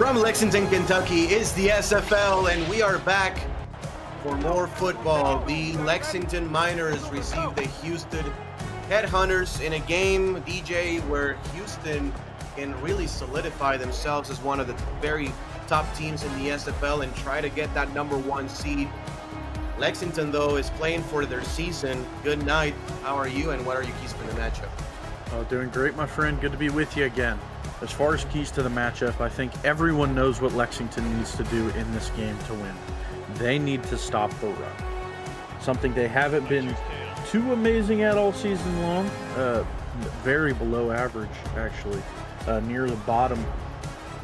From Lexington, Kentucky is the SFL, and we are back for more football. The Lexington Miners received the Houston Headhunters in a game, DJ, where Houston can really solidify themselves as one of the very top teams in the SFL and try to get that #1 seed. Lexington, though, is playing for their season. Good night. How are you, and what are your keys for the matchup? Doing great, my friend. Good to be with you again. As far as keys to the matchup, I think everyone knows what Lexington needs to do in this game to win. They need to stop the run. Something they haven't been too amazing at all season long. Very below average, actually. Near the bottom.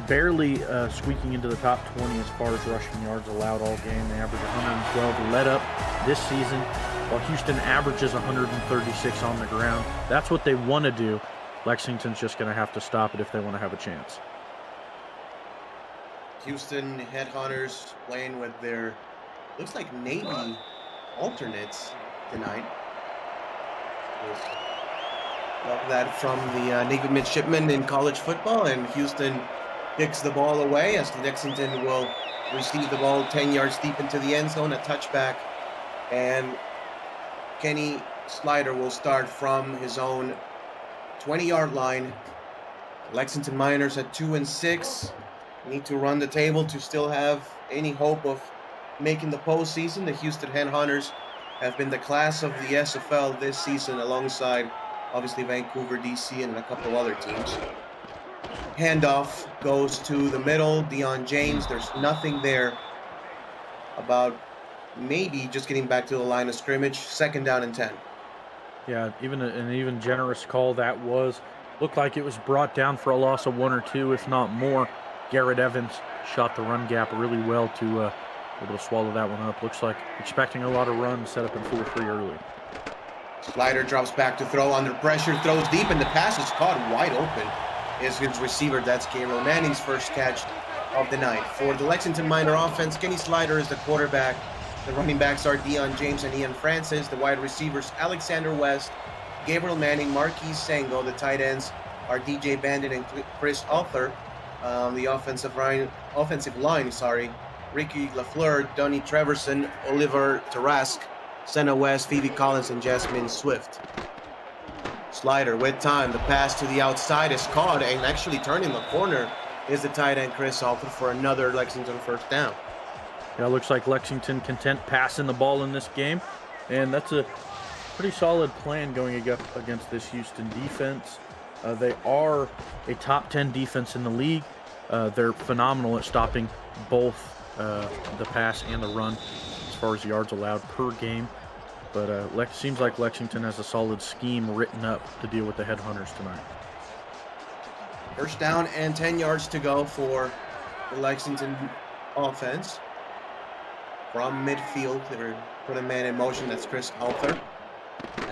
Barely squeaking into the top 20 as far as rushing yards allowed all game. They average 112 let up this season, while Houston averages 136 on the ground. That's what they want to do. Lexington's just going to have to stop it if they want to have a chance. Houston Headhunters playing with their, looks like Navy alternates tonight. Love that from the Navy midshipmen in college football, and Houston kicks the ball away as Lexington will receive the ball 10 yards deep into the end zone, a touchback, and Kenny Slider will start from his own 20-yard line. Lexington Miners at 2-6 need to run the table to still have any hope of making the postseason. The Houston Headhunters have been the class of the SFL this season, alongside obviously Vancouver, DC, and a couple other teams. Handoff goes to the middle. Deion James, there's nothing there about maybe just getting back to the line of scrimmage. 2nd down and 10. Yeah, an even generous call that was. Looked like it was brought down for a loss of 1 or 2, if not more. Garrett Evans shot the run gap really well to able to swallow that one up. Looks like expecting a lot of runs, set up in 4-3 early. Slider drops back to throw under pressure, throws deep, and the pass is caught wide open. Is his receiver. That's Gabriel Manning's first catch of the night. For the Lexington Miner offense, Kenny Slider is the quarterback. The running backs are Deion James and Ian Francis. The wide receivers, Alexander West, Gabriel Manning, Marquis Sango. The tight ends are DJ Bandit and Chris Arthur. The offensive line, Ricky LaFleur, Donnie Treverson, Oliver Tarask, Senna West, Phoebe Collins, and Jasmine Swift. Slider with time. The pass to the outside is caught, and actually turning the corner is the tight end Chris Arthur for another Lexington first down. Yeah, looks like Lexington content passing the ball in this game, and that's a pretty solid plan going against this Houston defense. They are a top 10 defense in the league. They're phenomenal at stopping both the pass and the run as far as yards allowed per game. But seems like Lexington has a solid scheme written up to deal with the Headhunters tonight. 1st down and 10 yards to go for the Lexington offense. From midfield, they're putting a man in motion. That's Chris Arthur.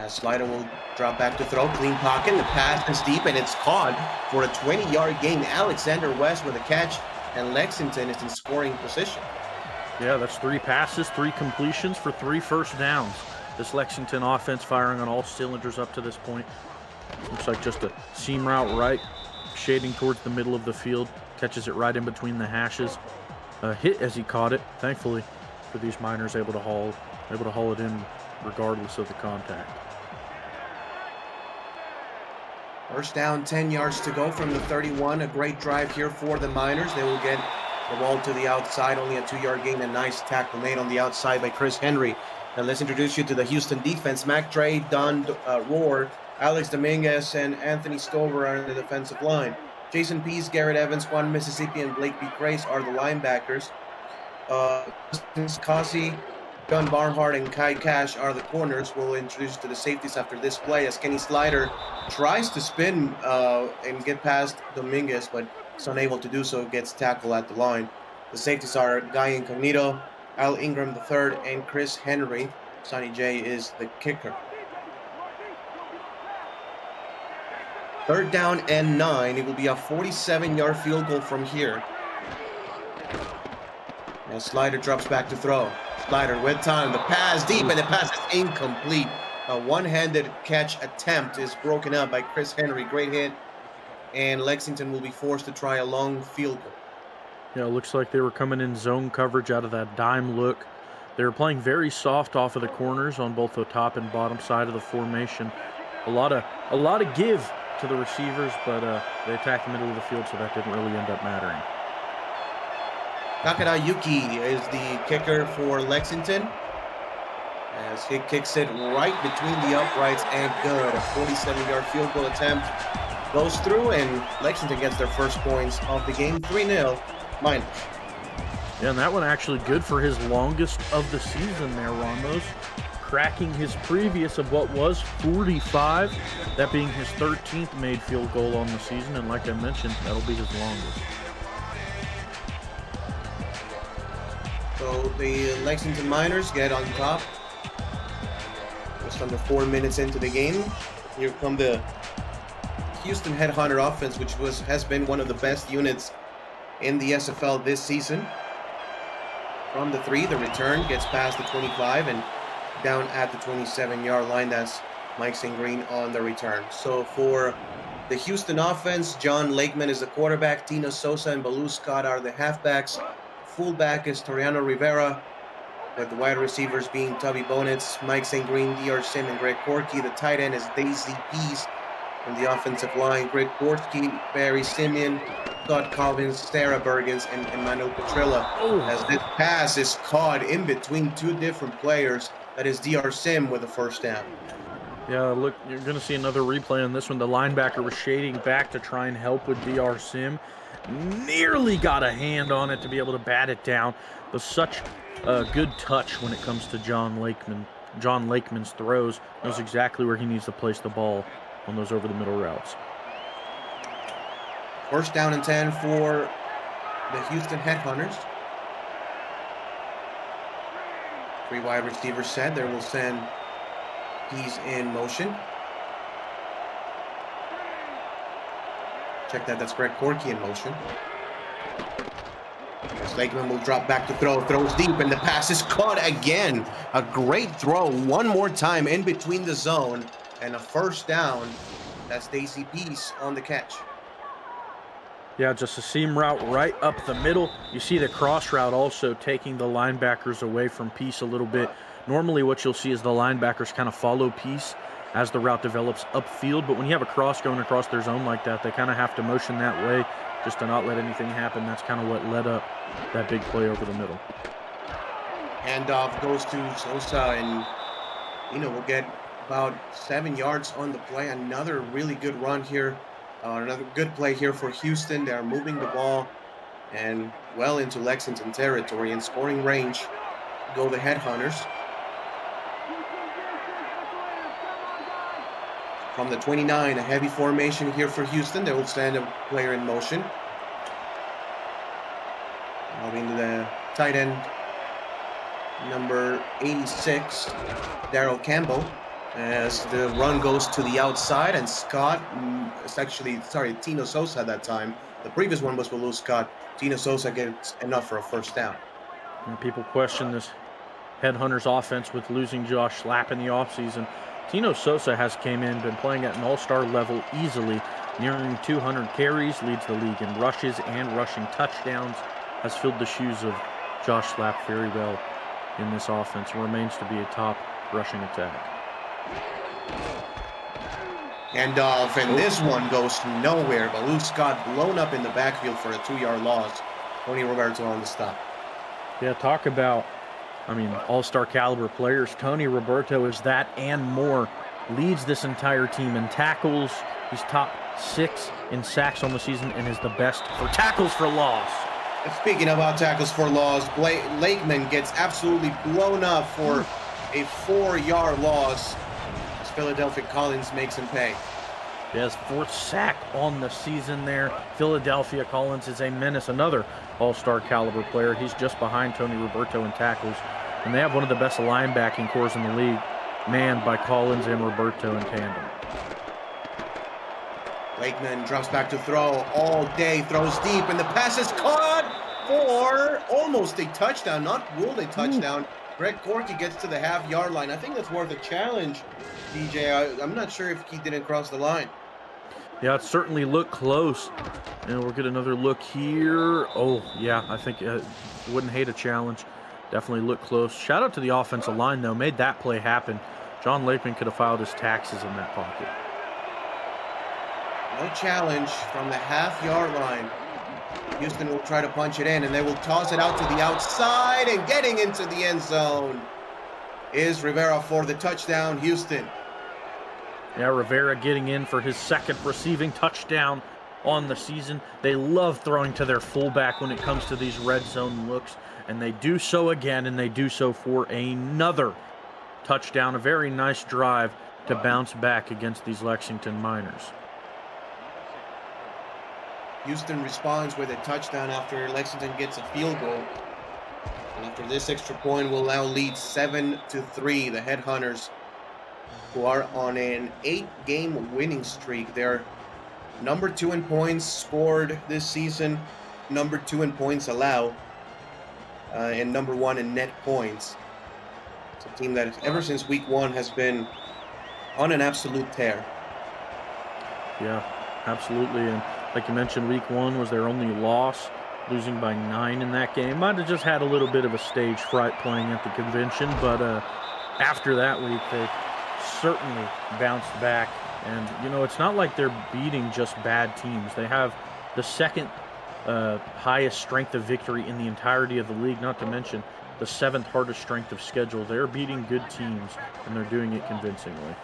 Slider will drop back to throw. Clean pocket. The pass is deep, and it's caught for a 20-yard gain. Alexander West with a catch, and Lexington is in scoring position. Yeah, that's 3 passes, 3 completions for 3 first downs. This Lexington offense firing on all cylinders up to this point. Looks like just a seam route right, shading towards the middle of the field. Catches it right in between the hashes. Hit as he caught it, thankfully, for these Miners, able to haul it in regardless of the contact. 1st down, 10 yards to go from the 31. A great drive here for the Miners. They will get the ball to the outside, only a 2-yard gain. A nice tackle made on the outside by Chris Henry. Now let's introduce you to the Houston defense. Mac Dre, Don Rohr, Alex Dominguez, and Anthony Stover are on the defensive line. Jason Pease, Garrett Evans, Juan Mississippi, and Blake B. Grace are the linebackers. Kasi, John Barnhart, and Kai Cash are the corners. We'll introduce you to the safeties after this play as Kenny Slider tries to spin and get past Dominguez, but is unable to do so, gets tackled at the line. The safeties are Guy Incognito, Al Ingram III, and Chris Henry. Sonny J is the kicker. 3rd down and 9. It will be a 47-yard field goal from here. And Slider drops back to throw. Slider with time. The pass deep, and the pass is incomplete. A one-handed catch attempt is broken up by Chris Henry. Great hit. And Lexington will be forced to try a long field goal. Yeah, it looks like they were coming in zone coverage out of that dime look. They were playing very soft off of the corners on both the top and bottom side of the formation. A lot of give to the receivers, but they attacked the middle of the field, so that didn't really end up mattering. Takada Yuki is the kicker for Lexington, as he kicks it right between the uprights and good. A 47-yard field goal attempt goes through, and Lexington gets their first points of the game, 3-0 Miners. Yeah, and that one actually good for his longest of the season there, Ramos. Cracking his previous of what was 45, that being his 13th made field goal on the season, and like I mentioned, that'll be his longest. So the Lexington Miners get on top. Just under 4 minutes into the game. Here come the Houston Headhunter offense, which has been one of the best units in the SFL this season. From the 3, the return gets past the 25 and down at the 27-yard line. That's Mike St. Green on the return. So for the Houston offense, John Lakeman is the quarterback. Tino Sosa and Baloo Scott are the halfbacks. Fullback is Toriano Rivera, with the wide receivers being Tubby Bonitz, Mike St. Green, D.R. Sim, and Greg Corky. The tight end is Daisy Pease. On the offensive line, Greg Gorski, Barry Simeon, Scott Collins, Sarah Bergens, and Emmanuel Petrilla. As this pass is caught in between 2 different players, that is D.R. Sim with a first down. Yeah, look, you're going to see another replay on this one. The linebacker was shading back to try and help with D.R. Sim. Nearly got a hand on it to be able to bat it down, but such a good touch when it comes to John Lakeman. John Lakeman's throws, knows exactly where he needs to place the ball on those over-the-middle routes. First down and 10 for the Houston Headhunters. 3 wide receivers set. They will send Pease in motion. Check that. That's Greg Corky in motion. Lakeman will drop back to throw. Throws deep, and the pass is caught again. A great throw one more time in between the zone. And a first down. That's Daisy Pease on the catch. Yeah, just a seam route right up the middle. You see the cross route also taking the linebackers away from Peace a little bit. Normally what you'll see is the linebackers kind of follow Peace as the route develops upfield, but when you have a cross going across their zone like that, they kind of have to motion that way just to not let anything happen. That's kind of what led up that big play over the middle. Handoff goes to Sosa, and we'll get about 7 yards on the play. Another really good run here. Another good play here for Houston. They are moving the ball and well into Lexington territory and scoring range. Go the Headhunters. From the 29, a heavy formation here for Houston. They will send a player in motion. Moving to the tight end, number 86, Daryl Campbell. As the run goes to the outside, and Tino Sosa at that time. The previous one was Baloo Scott. Tino Sosa gets enough for a first down. And people question this Headhunters offense with losing Josh Slapp in the offseason. Tino Sosa has came in, been playing at an all-star level easily, nearing 200 carries, leads the league in rushes and rushing touchdowns, has filled the shoes of Josh Slapp very well in this offense, and remains to be a top rushing attack. Handoff, and this one goes nowhere. Baloo Scott blown up in the backfield for a 2-yard loss. Tony Roberto on the stop. Yeah, talk about, all-star caliber players. Tony Roberto is that and more. Leads this entire team in tackles. He's top 6 in sacks on the season and is the best for tackles for loss. Speaking about tackles for loss, Lakeman gets absolutely blown up for a 4-yard loss. Philadelphia Collins makes him pay. Yes, 4th sack on the season there. Philadelphia Collins is a menace, another all-star caliber player. He's just behind Tony Roberto in tackles. And they have one of the best linebacking cores in the league, manned by Collins and Roberto in tandem. Lakeman drops back to throw all day, throws deep, and the pass is caught for almost a touchdown, not ruled a touchdown. Greg Corky gets to the half-yard line. I think that's worth a challenge, DJ. I'm not sure if he didn't cross the line. Yeah, it certainly looked close. And we'll get another look here. Oh, yeah, I think wouldn't hate a challenge. Definitely looked close. Shout out to the offensive line, though. Made that play happen. John Lakeman could have filed his taxes in that pocket. No challenge from the half-yard line. Houston will try to punch it in, and they will toss it out to the outside, and getting into the end zone is Rivera for the touchdown, Houston. Yeah, Rivera getting in for his second receiving touchdown on the season. They love throwing to their fullback when it comes to these red zone looks, and they do so again, and they do so for another touchdown. A very nice drive to bounce back against these Lexington Miners. Houston responds with a touchdown after Lexington gets a field goal. And after this extra point, will now lead 7-3. The Headhunters, who are on an 8-game winning streak. They're number 2 in points scored this season, number 2 in points allowed, and number 1 in net points. It's a team that ever since week 1 has been on an absolute tear. Yeah, absolutely. And like you mentioned, week 1 was their only loss, losing by 9 in that game. Might have just had a little bit of a stage fright playing at the convention, but after that week, they certainly bounced back. And, you know, it's not like they're beating just bad teams. They have the second highest strength of victory in the entirety of the league, not to mention the 7th hardest strength of schedule. They're beating good teams, and they're doing it convincingly.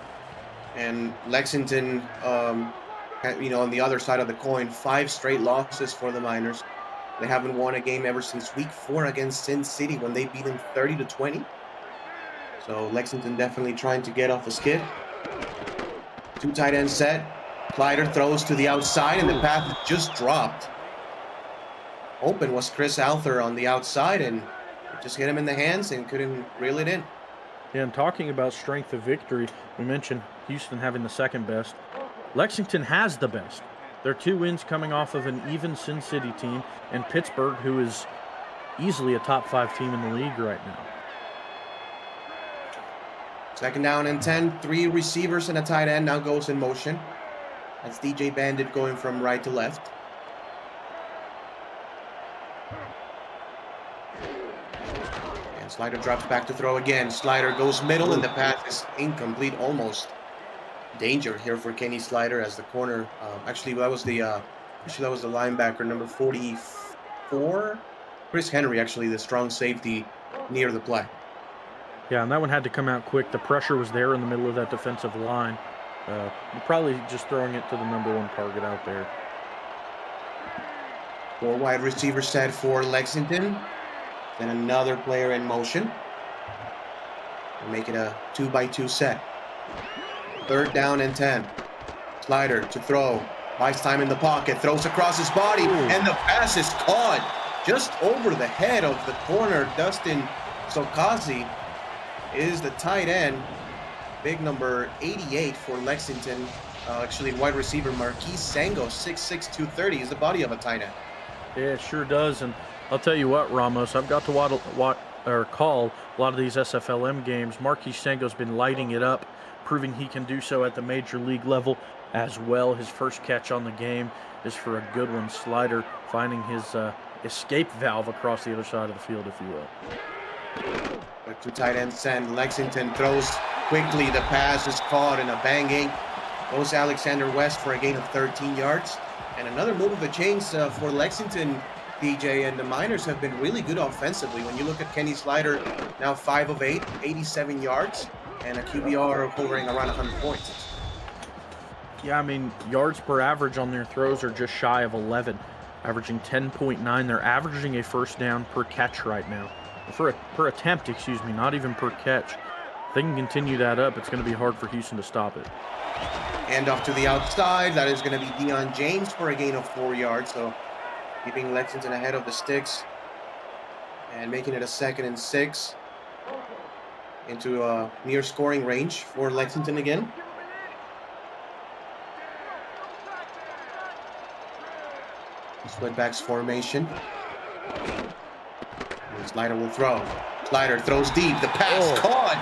And Lexington, you know, on the other side of the coin, 5 straight losses for the Miners. They haven't won a game ever since week 4 against Sin City when they beat them 30-20. So Lexington definitely trying to get off the skid. 2 tight end set. Slider throws to the outside, and the pass just dropped. Open was Chris Alther on the outside, and it just hit him in the hands and couldn't reel it in. Yeah, and talking about strength of victory, we mentioned Houston having the second best. Lexington has the best. Their 2 wins coming off of an even Sin City team, and Pittsburgh, who is easily a top 5 team in the league right now. 2nd down and 10. 3 receivers and a tight end now goes in motion. That's DJ Bandit going from right to left. And Slider drops back to throw again. Slider goes middle, and the pass is incomplete. Almost danger here for Kenny Slider as the corner. Actually, that was the linebacker, number 44. Chris Henry, actually, the strong safety near the play. Yeah, and that one had to come out quick. The pressure was there in the middle of that defensive line. Probably just throwing it to the number 1 target out there. 4 wide receiver set for Lexington. Then another player in motion. And make it a 2-by-2 set. 3rd down and 10. Slider to throw. Buys time in the pocket. Throws across his body. And the pass is caught just over the head of the corner. Dustin Sokazi is the tight end. Big number 88 for Lexington. Actually, wide receiver Marquise Sango, 6'6", 230, is the body of a tight end. Yeah, it sure does. And I'll tell you what, Ramos, I've got to call a lot of these SFLM games. Marquise Sango's been lighting it up, proving he can do so at the major league level as well. His first catch on the game is for a good one. Slider finding his escape valve across the other side of the field, if you will. But 2 tight ends send. Lexington throws quickly. The pass is caught in a banging. Goes Alexander West for a gain of 13 yards. And another move of the chains for Lexington, DJ, and the Miners have been really good offensively. When you look at Kenny Slider, now 5 of 8, 87 yards, and a QBR hovering around 100 points. Yeah, I mean, yards per average on their throws are just shy of 11, averaging 10.9. They're averaging a first down per catch right now. Per attempt, excuse me, not even per catch. If they can continue that up, it's going to be hard for Houston to stop it. And off to the outside, that is going to be Deion James for a gain of 4 yards. So keeping Lexington ahead of the sticks and making it a 2nd and 6 into a near scoring range for Lexington again. Sweatbacks formation. Slider will throw. Slider throws deep. The pass caught.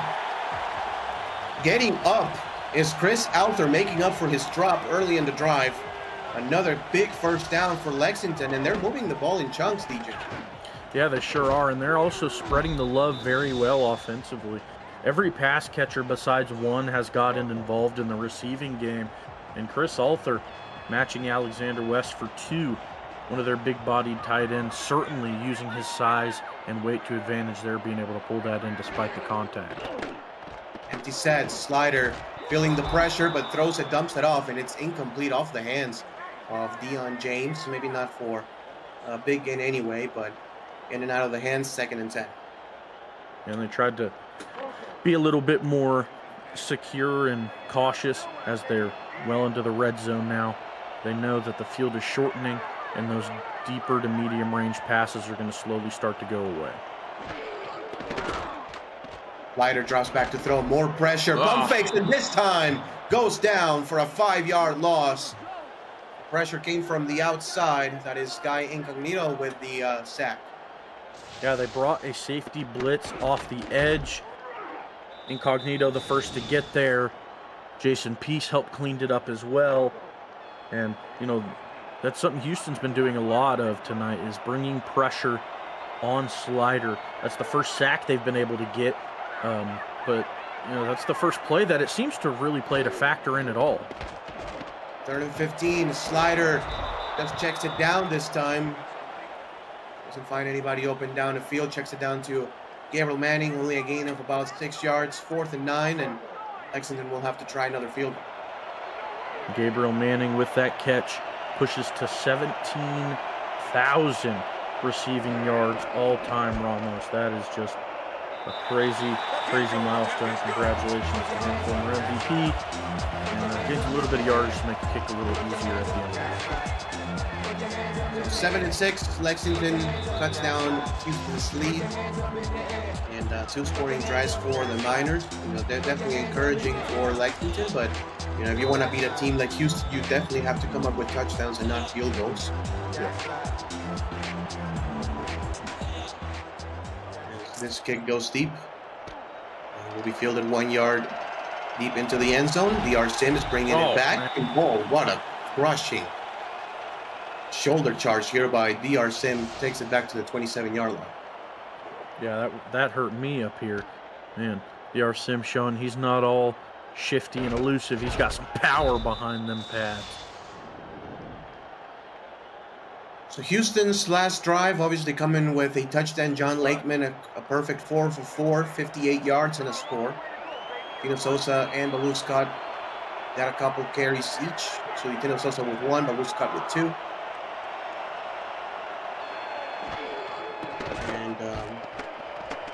Getting up is Chris Alter making up for his drop early in the drive. Another big first down for Lexington, and they're moving the ball in chunks, DJ. Yeah, they sure are, and they're also spreading the love very well offensively. Every pass catcher besides one has gotten involved in the receiving game, and Chris Alter matching Alexander West for 2. One of their big-bodied tight ends, certainly using his size and weight to advantage there, being able to pull that in despite the contact. Empty set, slider, feeling the pressure, but throws it, dumps it off, and it's incomplete off the hands of Dion James. Maybe not for a big gain anyway, but in and out of the hands, 2nd and 10. And they tried to be a little bit more secure and cautious as they're well into the red zone now. They know that the field is shortening, and those deeper to medium range passes are going to slowly start to go away. Leiter drops back to throw, more pressure, pump fakes, and this time goes down for a 5-yard loss. Pressure came from the outside. That is Guy Incognito with the sack. Yeah, they brought a safety blitz off the edge. Incognito the first to get there. Jason Peace helped cleaned it up as well. And, you know, that's something Houston's been doing a lot of tonight, is bringing pressure on Slider. That's the first sack they've been able to get. But, you know, that's the first play that it seems to have really played a factor in at all. 3rd and 15. Slider just checks it down this time. Doesn't find anybody open down the field. Checks it down to Gabriel Manning. Only a gain of about 6 yards. 4th and 9. And Lexington will have to try another field goal. Gabriel Manning with that catch pushes to 17,000 receiving yards all time, Ramos. That is just a crazy, crazy milestone. Congratulations to him, former MVP. And gains a little bit of yardage to make the kick a little easier at the end. 7 and 6. Lexington cuts down Houston's lead. And 2 scoring drives for the Miners. You know, they're definitely encouraging for Lexington, but you know, if you want to beat a team like Houston, you definitely have to come up with touchdowns and not field goals. Yeah. This kick goes deep. Will be fielded 1 yard deep into the end zone. DR Sims bringing it back. And, whoa, what a crushing shoulder charge here by DR Sim. Takes it back to the 27-yard line. Yeah, that hurt me up here. Man, DR Sim showing he's not all shifty and elusive. He's got some power behind them pads. So Houston's last drive, obviously coming with a touchdown. John Lakeman, a perfect 4 for 4, 58 yards and a score. Tino Sosa and Baloo Scott got a couple carries each. So Tino Sosa with 1, Baloo Scott with 2.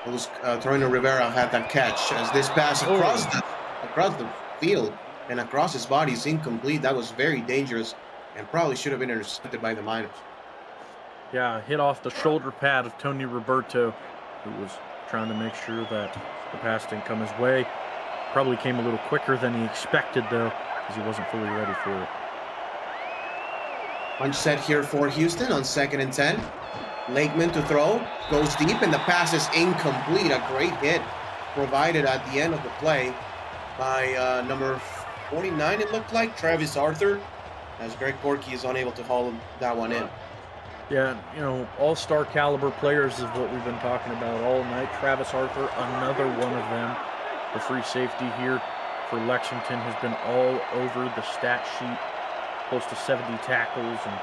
And Torino Rivera had that catch as this pass across the field and across his body is incomplete. That was very dangerous and probably should have been intercepted by the Miners. Yeah, hit off the shoulder pad of Tony Roberto, who was trying to make sure that the pass didn't come his way. Probably came a little quicker than he expected, though, because he wasn't fully ready for it. Punch set here for Houston on 2nd and 10. Lakeman to throw, goes deep, and the pass is incomplete. A great hit provided at the end of the play by number 49, it looked like, Travis Arthur, as Greg Borky is unable to haul that one in. Yeah, you know, all-star caliber players is what we've been talking about all night. Travis Arthur, another one of them. The free safety here for Lexington has been all over the stat sheet. Close to 70 tackles and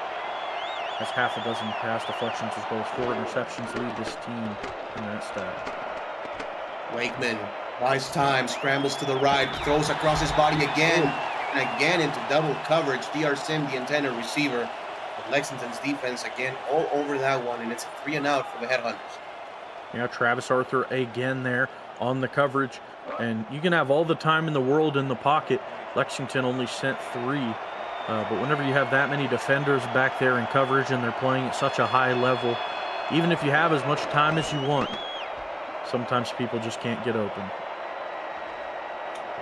has half a dozen pass deflections as well as 4 interceptions. Lead this team in that stat. Wakeman buys time, scrambles to the right, throws across his body again and again into double coverage. DR Sim, the intended receiver. Lexington's defense again all over that one, and it's a 3 and out for the Headhunters. Yeah, Travis Arthur again there on the coverage, and you can have all the time in the world in the pocket. Lexington only sent 3, but whenever you have that many defenders back there in coverage and they're playing at such a high level, even if you have as much time as you want, sometimes people just can't get open.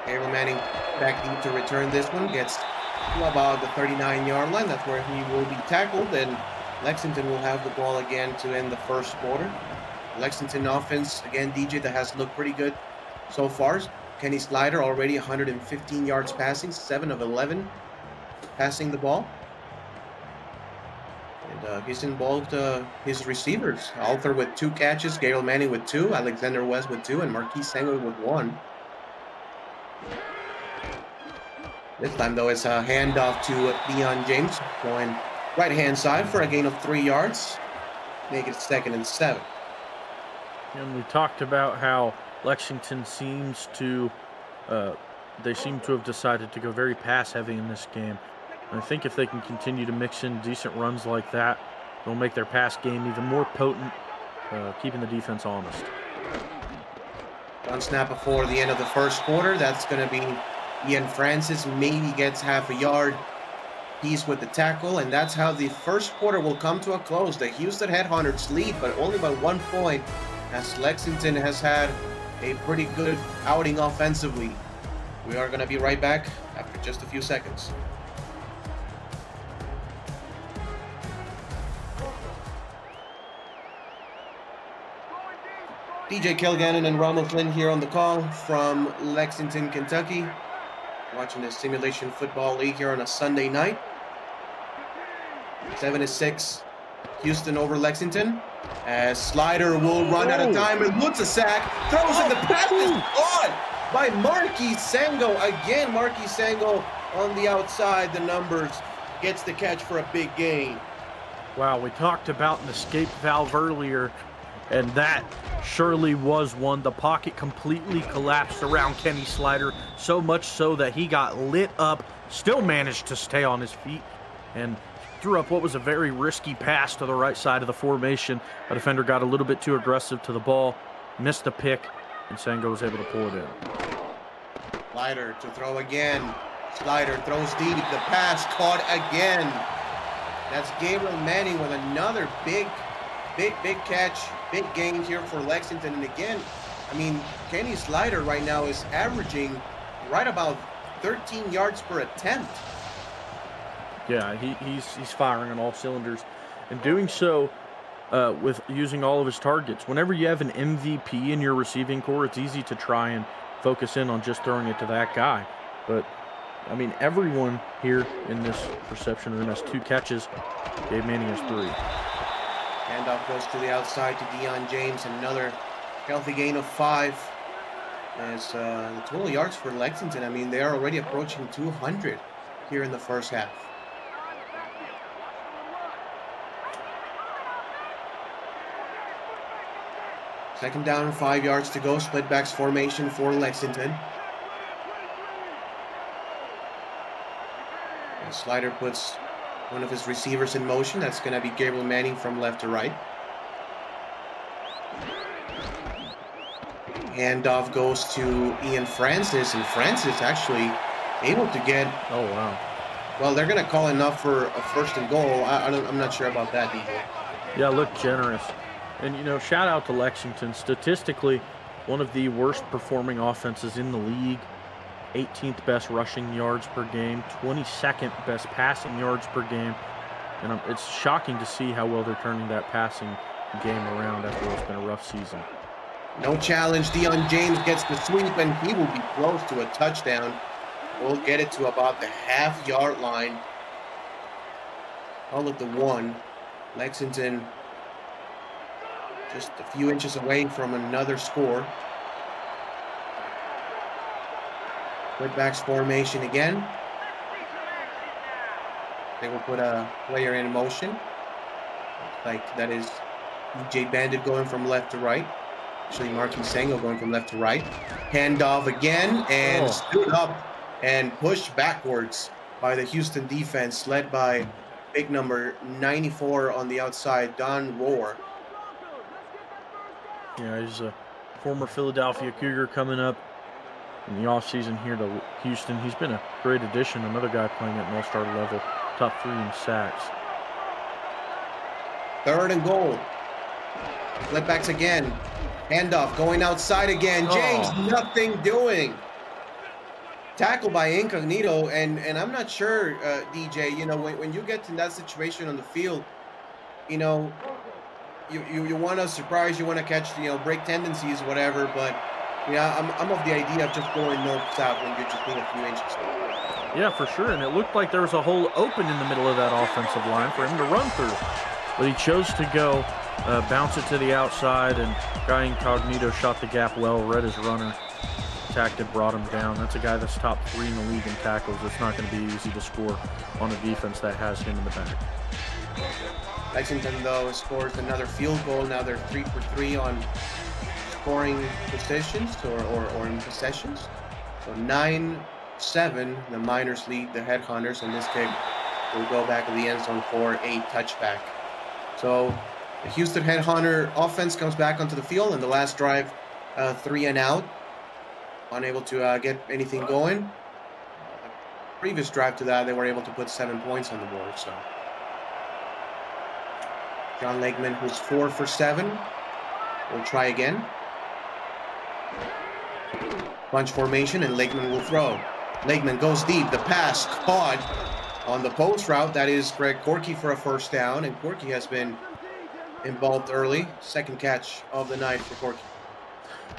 Gabriel Manning back deep to return this one, gets to about the 39-yard line. That's where he will be tackled, and Lexington will have the ball again to end the first quarter. Lexington offense, again, DJ, that has looked pretty good so far. Kenny Slider already 115 yards passing, 7 of 11 passing the ball. And he's involved his receivers. Alter with 2 catches, Gabriel Manning with 2, Alexander West with 2, and Marquise Sango with 1. This time, though, it's a handoff to Deion James, going right-hand side for a gain of 3 yards. Make it 2nd and 7. And we talked about how Lexington seems to they seem to have decided to go very pass-heavy in this game. And I think if they can continue to mix in decent runs like that, it'll make their pass game even more potent, keeping the defense honest. One snap before the end of the first quarter. That's going to be Ian Francis. Maybe gets half a yard. He's with the tackle, and that's how the first quarter will come to a close. The Houston Headhunters lead, but only by 1 point, as Lexington has had a pretty good outing offensively. We are going to be right back after just a few seconds. DJ Kilgannon and Ronald Flynn here on the call from Lexington, Kentucky. Watching the Simulation Football League here on a Sunday night. 7-6, Houston over Lexington. As Slider will run out of time and looks a sack, throws it, the pass is caught by Marquise Sango. Again, Marquise Sango on the outside, the numbers, gets the catch for a big gain. Wow, we talked about an escape valve earlier, and that surely was one. The pocket completely collapsed around Kenny Slider, so much so that he got lit up, still managed to stay on his feet, and threw up what was a very risky pass to the right side of the formation. A defender got a little bit too aggressive to the ball, missed the pick, and Sango was able to pull it in. Slider to throw again. Slider throws deep, the pass caught again. That's Gabriel Manning with another big catch, big gain here for Lexington. And again, I mean, Kenny Slider right now is averaging right about 13 yards per attempt. Yeah, he's firing on all cylinders, and doing so with using all of his targets. Whenever you have an MVP in your receiving core, it's easy to try and focus in on just throwing it to that guy. But, I mean, everyone here in this reception room has 2 catches. Gabe Manning has 3. Handoff goes to the outside to Deion James. Another healthy gain of 5. As the total yards for Lexington, I mean, they are already approaching 200 here in the first half. Second down, 5 yards to go. Split backs formation for Lexington. And Slider puts one of his receivers in motion. That's going to be Gabriel Manning from left to right. Handoff goes to Ian Francis, and Francis actually able to get... Oh, wow. Well, they're going to call enough for a 1st and goal. I'm not sure about that, DJ. Yeah, look generous. And, you know, shout out to Lexington. Statistically, one of the worst performing offenses in the league. 18th best rushing yards per game. 22nd best passing yards per game. And it's shocking to see how well they're turning that passing game around after what's been a rough season. No challenge. Deion James gets the sweep, and he will be close to a touchdown. We'll get it to about the half-yard line. Call it the 1. Lexington just a few inches away from another score. Split backs formation again. They will put a player in motion. Like that is DJ Bandit going from left to right. Actually, Marquise Sango going from left to right. Handoff again, and stood up and pushed backwards by the Houston defense, led by big number 94 on the outside, Don Rohr. Yeah, he's a former Philadelphia Cougar coming up in the offseason here to Houston. He's been a great addition, another guy playing at an all-star level, top 3 in sacks. 3rd and goal. Flip backs again. Handoff going outside again. James, nothing doing. Tackle by Incognito, and I'm not sure, DJ, you know, when you get in that situation on the field, you know, you want to surprise, you want to catch, you know, break tendencies, whatever, but Yeah, I'm of the idea of just going north-south when you're just being a few inches. Yeah, for sure. And it looked like there was a hole open in the middle of that offensive line for him to run through. But he chose to go, bounce it to the outside, and guy Incognito shot the gap well, read his runner, attacked it, brought him down. That's a guy that's top 3 in the league in tackles. It's not going to be easy to score on a defense that has him in the back. Lexington, though, scores another field goal. Now they're 3 for 3 on scoring positions or in possessions. So 9-7, the Miners lead the Headhunters, and this kick will go back to the end zone for a touchback. So the Houston Headhunter offense comes back onto the field, and the last drive, 3 and out, unable to get anything going. Previous drive to that, they were able to put 7 points on the board. So John Lakeman, who's 4 for 7, will try again. Bunch formation, and Lakeman will throw. Lakeman goes deep. The pass caught on the post route. That is Greg Corky for a first down, and Corky has been involved early. Second catch of the night for Corky.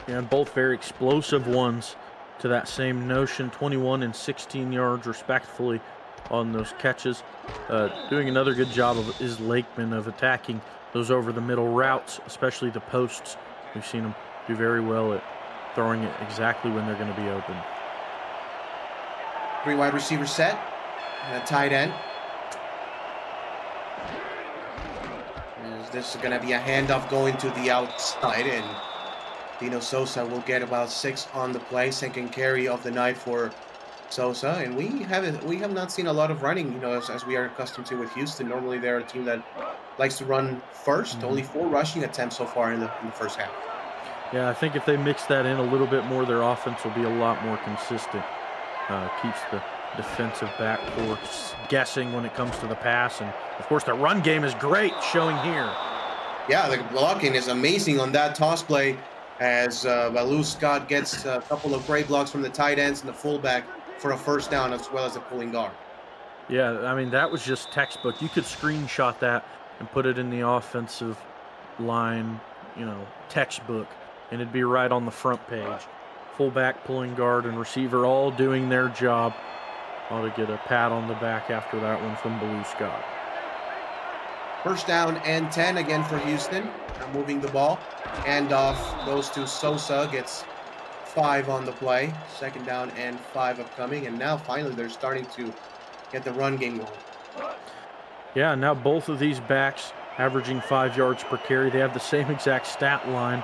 Yeah, and both very explosive ones to that same notion, 21 and 16 yards respectively on those catches. Doing another good job is Lakeman of attacking those over the middle routes, especially the posts. We've seen him do very well at throwing it exactly when they're going to be open. 3 wide receiver set and a tight end. This is going to be a handoff going to the outside, and Dino Sosa will get about 6 on the play. Second carry of the night for Sosa, and we have not seen a lot of running, as we are accustomed to with Houston. Normally they're a team that likes to run first. Only 4 rushing attempts so far in the first half. Yeah, I think if they mix that in a little bit more, their offense will be a lot more consistent. Keeps the defensive backcourt guessing when it comes to the pass, and of course the run game is great, showing here. Yeah, the blocking is amazing on that toss play, as Baloo Scott gets a couple of great blocks from the tight ends and the fullback for a first down, as well as the pulling guard. Yeah, I mean, that was just textbook. You could screenshot that and put it in the offensive line, textbook, and it'd be right on the front page. Fullback, pulling guard, and receiver all doing their job. Ought to get a pat on the back after that one from Baloo Scott. First down and 10 again for Houston. Now moving the ball. Handoff goes to Sosa, gets 5 on the play. Second down and 5 upcoming. And now finally they're starting to get the run game going. Yeah, now both of these backs averaging 5 yards per carry. They have the same exact stat line,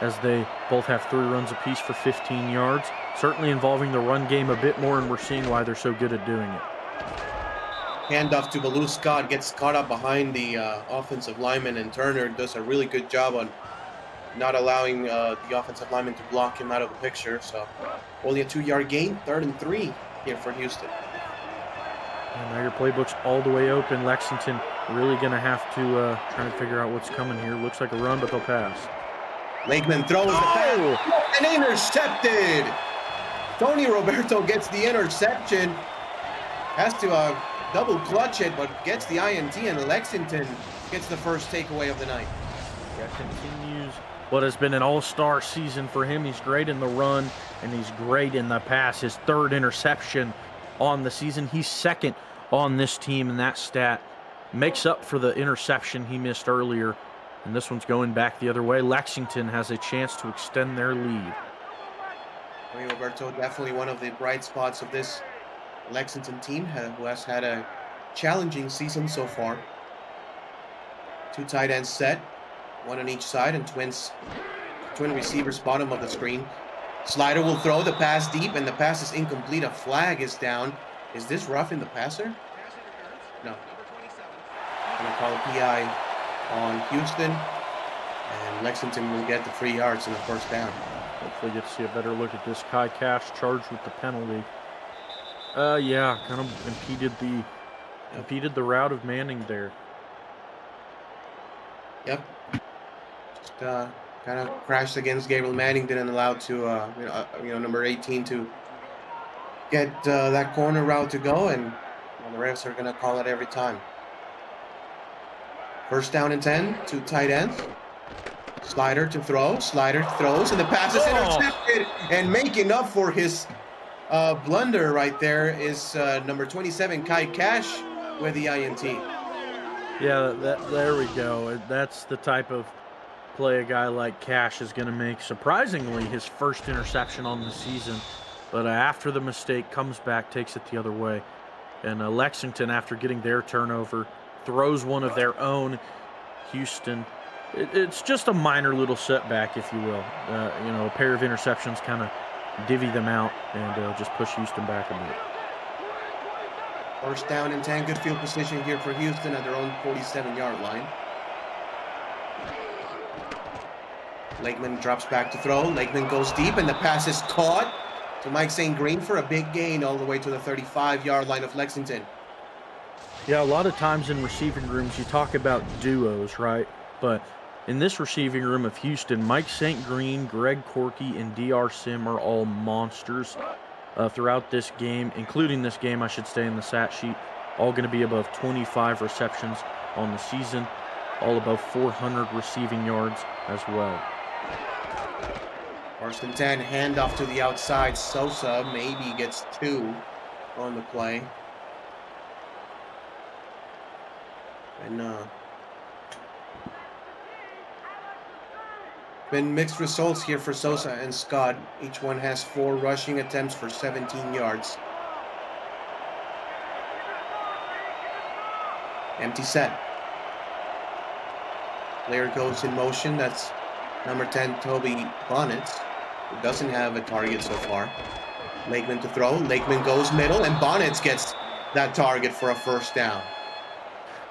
as they both have 3 runs apiece for 15 yards. Certainly involving the run game a bit more, and we're seeing why they're so good at doing it. Handoff to Baloo Scott, gets caught up behind the offensive lineman, and Turner does a really good job on not allowing the offensive lineman to block him out of the picture. So only a 2-yard gain, 3rd and 3 here for Houston. And now your playbook's all the way open. Lexington really going to have to try and figure out what's coming here. Looks like a run, but they'll pass. Lakeman throws the pass and intercepted. Tony Roberto gets the interception. Has to double clutch it, but gets the INT, and Lexington gets the first takeaway of the night. Yeah, continues what has been an all-star season for him. He's great in the run, and he's great in the pass. His 3rd interception on the season. He's 2nd on this team, and that stat makes up for the interception he missed earlier. And this one's going back the other way. Lexington has a chance to extend their lead. Tony Roberto, definitely one of the bright spots of this Lexington team, who has had a challenging season so far. 2 tight ends set, 1 on each side, and twin receivers bottom of the screen. Slider will throw the pass deep, and the pass is incomplete. A flag is down. Is this roughing the passer? No. Going to call a PI on Houston, and Lexington will get the 3 yards in the first down. Hopefully get to see a better look at this. Kai Cash charged with the penalty. Yeah, kind of impeded the route of Manning there. Yep. Just kind of crashed against Gabriel Manning. Didn't allow to number 18 to get that corner route to go, and the refs are going to call it every time. First down and 10, 2 tight ends. Slider to throw. Slider throws, and the pass is intercepted. And making up for his blunder right there is number 27, Kai Cash, with the INT. Yeah, there we go. That's the type of play a guy like Cash is going to make. Surprisingly, his first interception on the season. But after the mistake, comes back, takes it the other way. And Lexington, after getting their turnover, throws one of their own. Houston, it's just a minor little setback, if you will. A pair of interceptions kind of divvy them out and just push Houston back a bit. First down and 10. Good field position here for Houston at their own 47-yard line. Lakeman drops back to throw. Lakeman goes deep, and the pass is caught to Mike St. Green for a big gain all the way to the 35-yard line of Lexington. Yeah, a lot of times in receiving rooms you talk about duos, right? But in this receiving room of Houston, Mike St. Green, Greg Corky, and DR Sim are all monsters throughout this game, including this game, I should say, in the stat sheet. All going to be above 25 receptions on the season, all above 400 receiving yards as well. First and 10, handoff to the outside. Sosa maybe gets 2 on the play. And been mixed results here for Sosa and Scott. Each one has 4 rushing attempts for 17 yards. Empty set. Player goes in motion. That's number 10, Toby Bonnet, who doesn't have a target so far. Lakeman to throw. Lakeman goes middle, and Bonnet gets that target for a first down.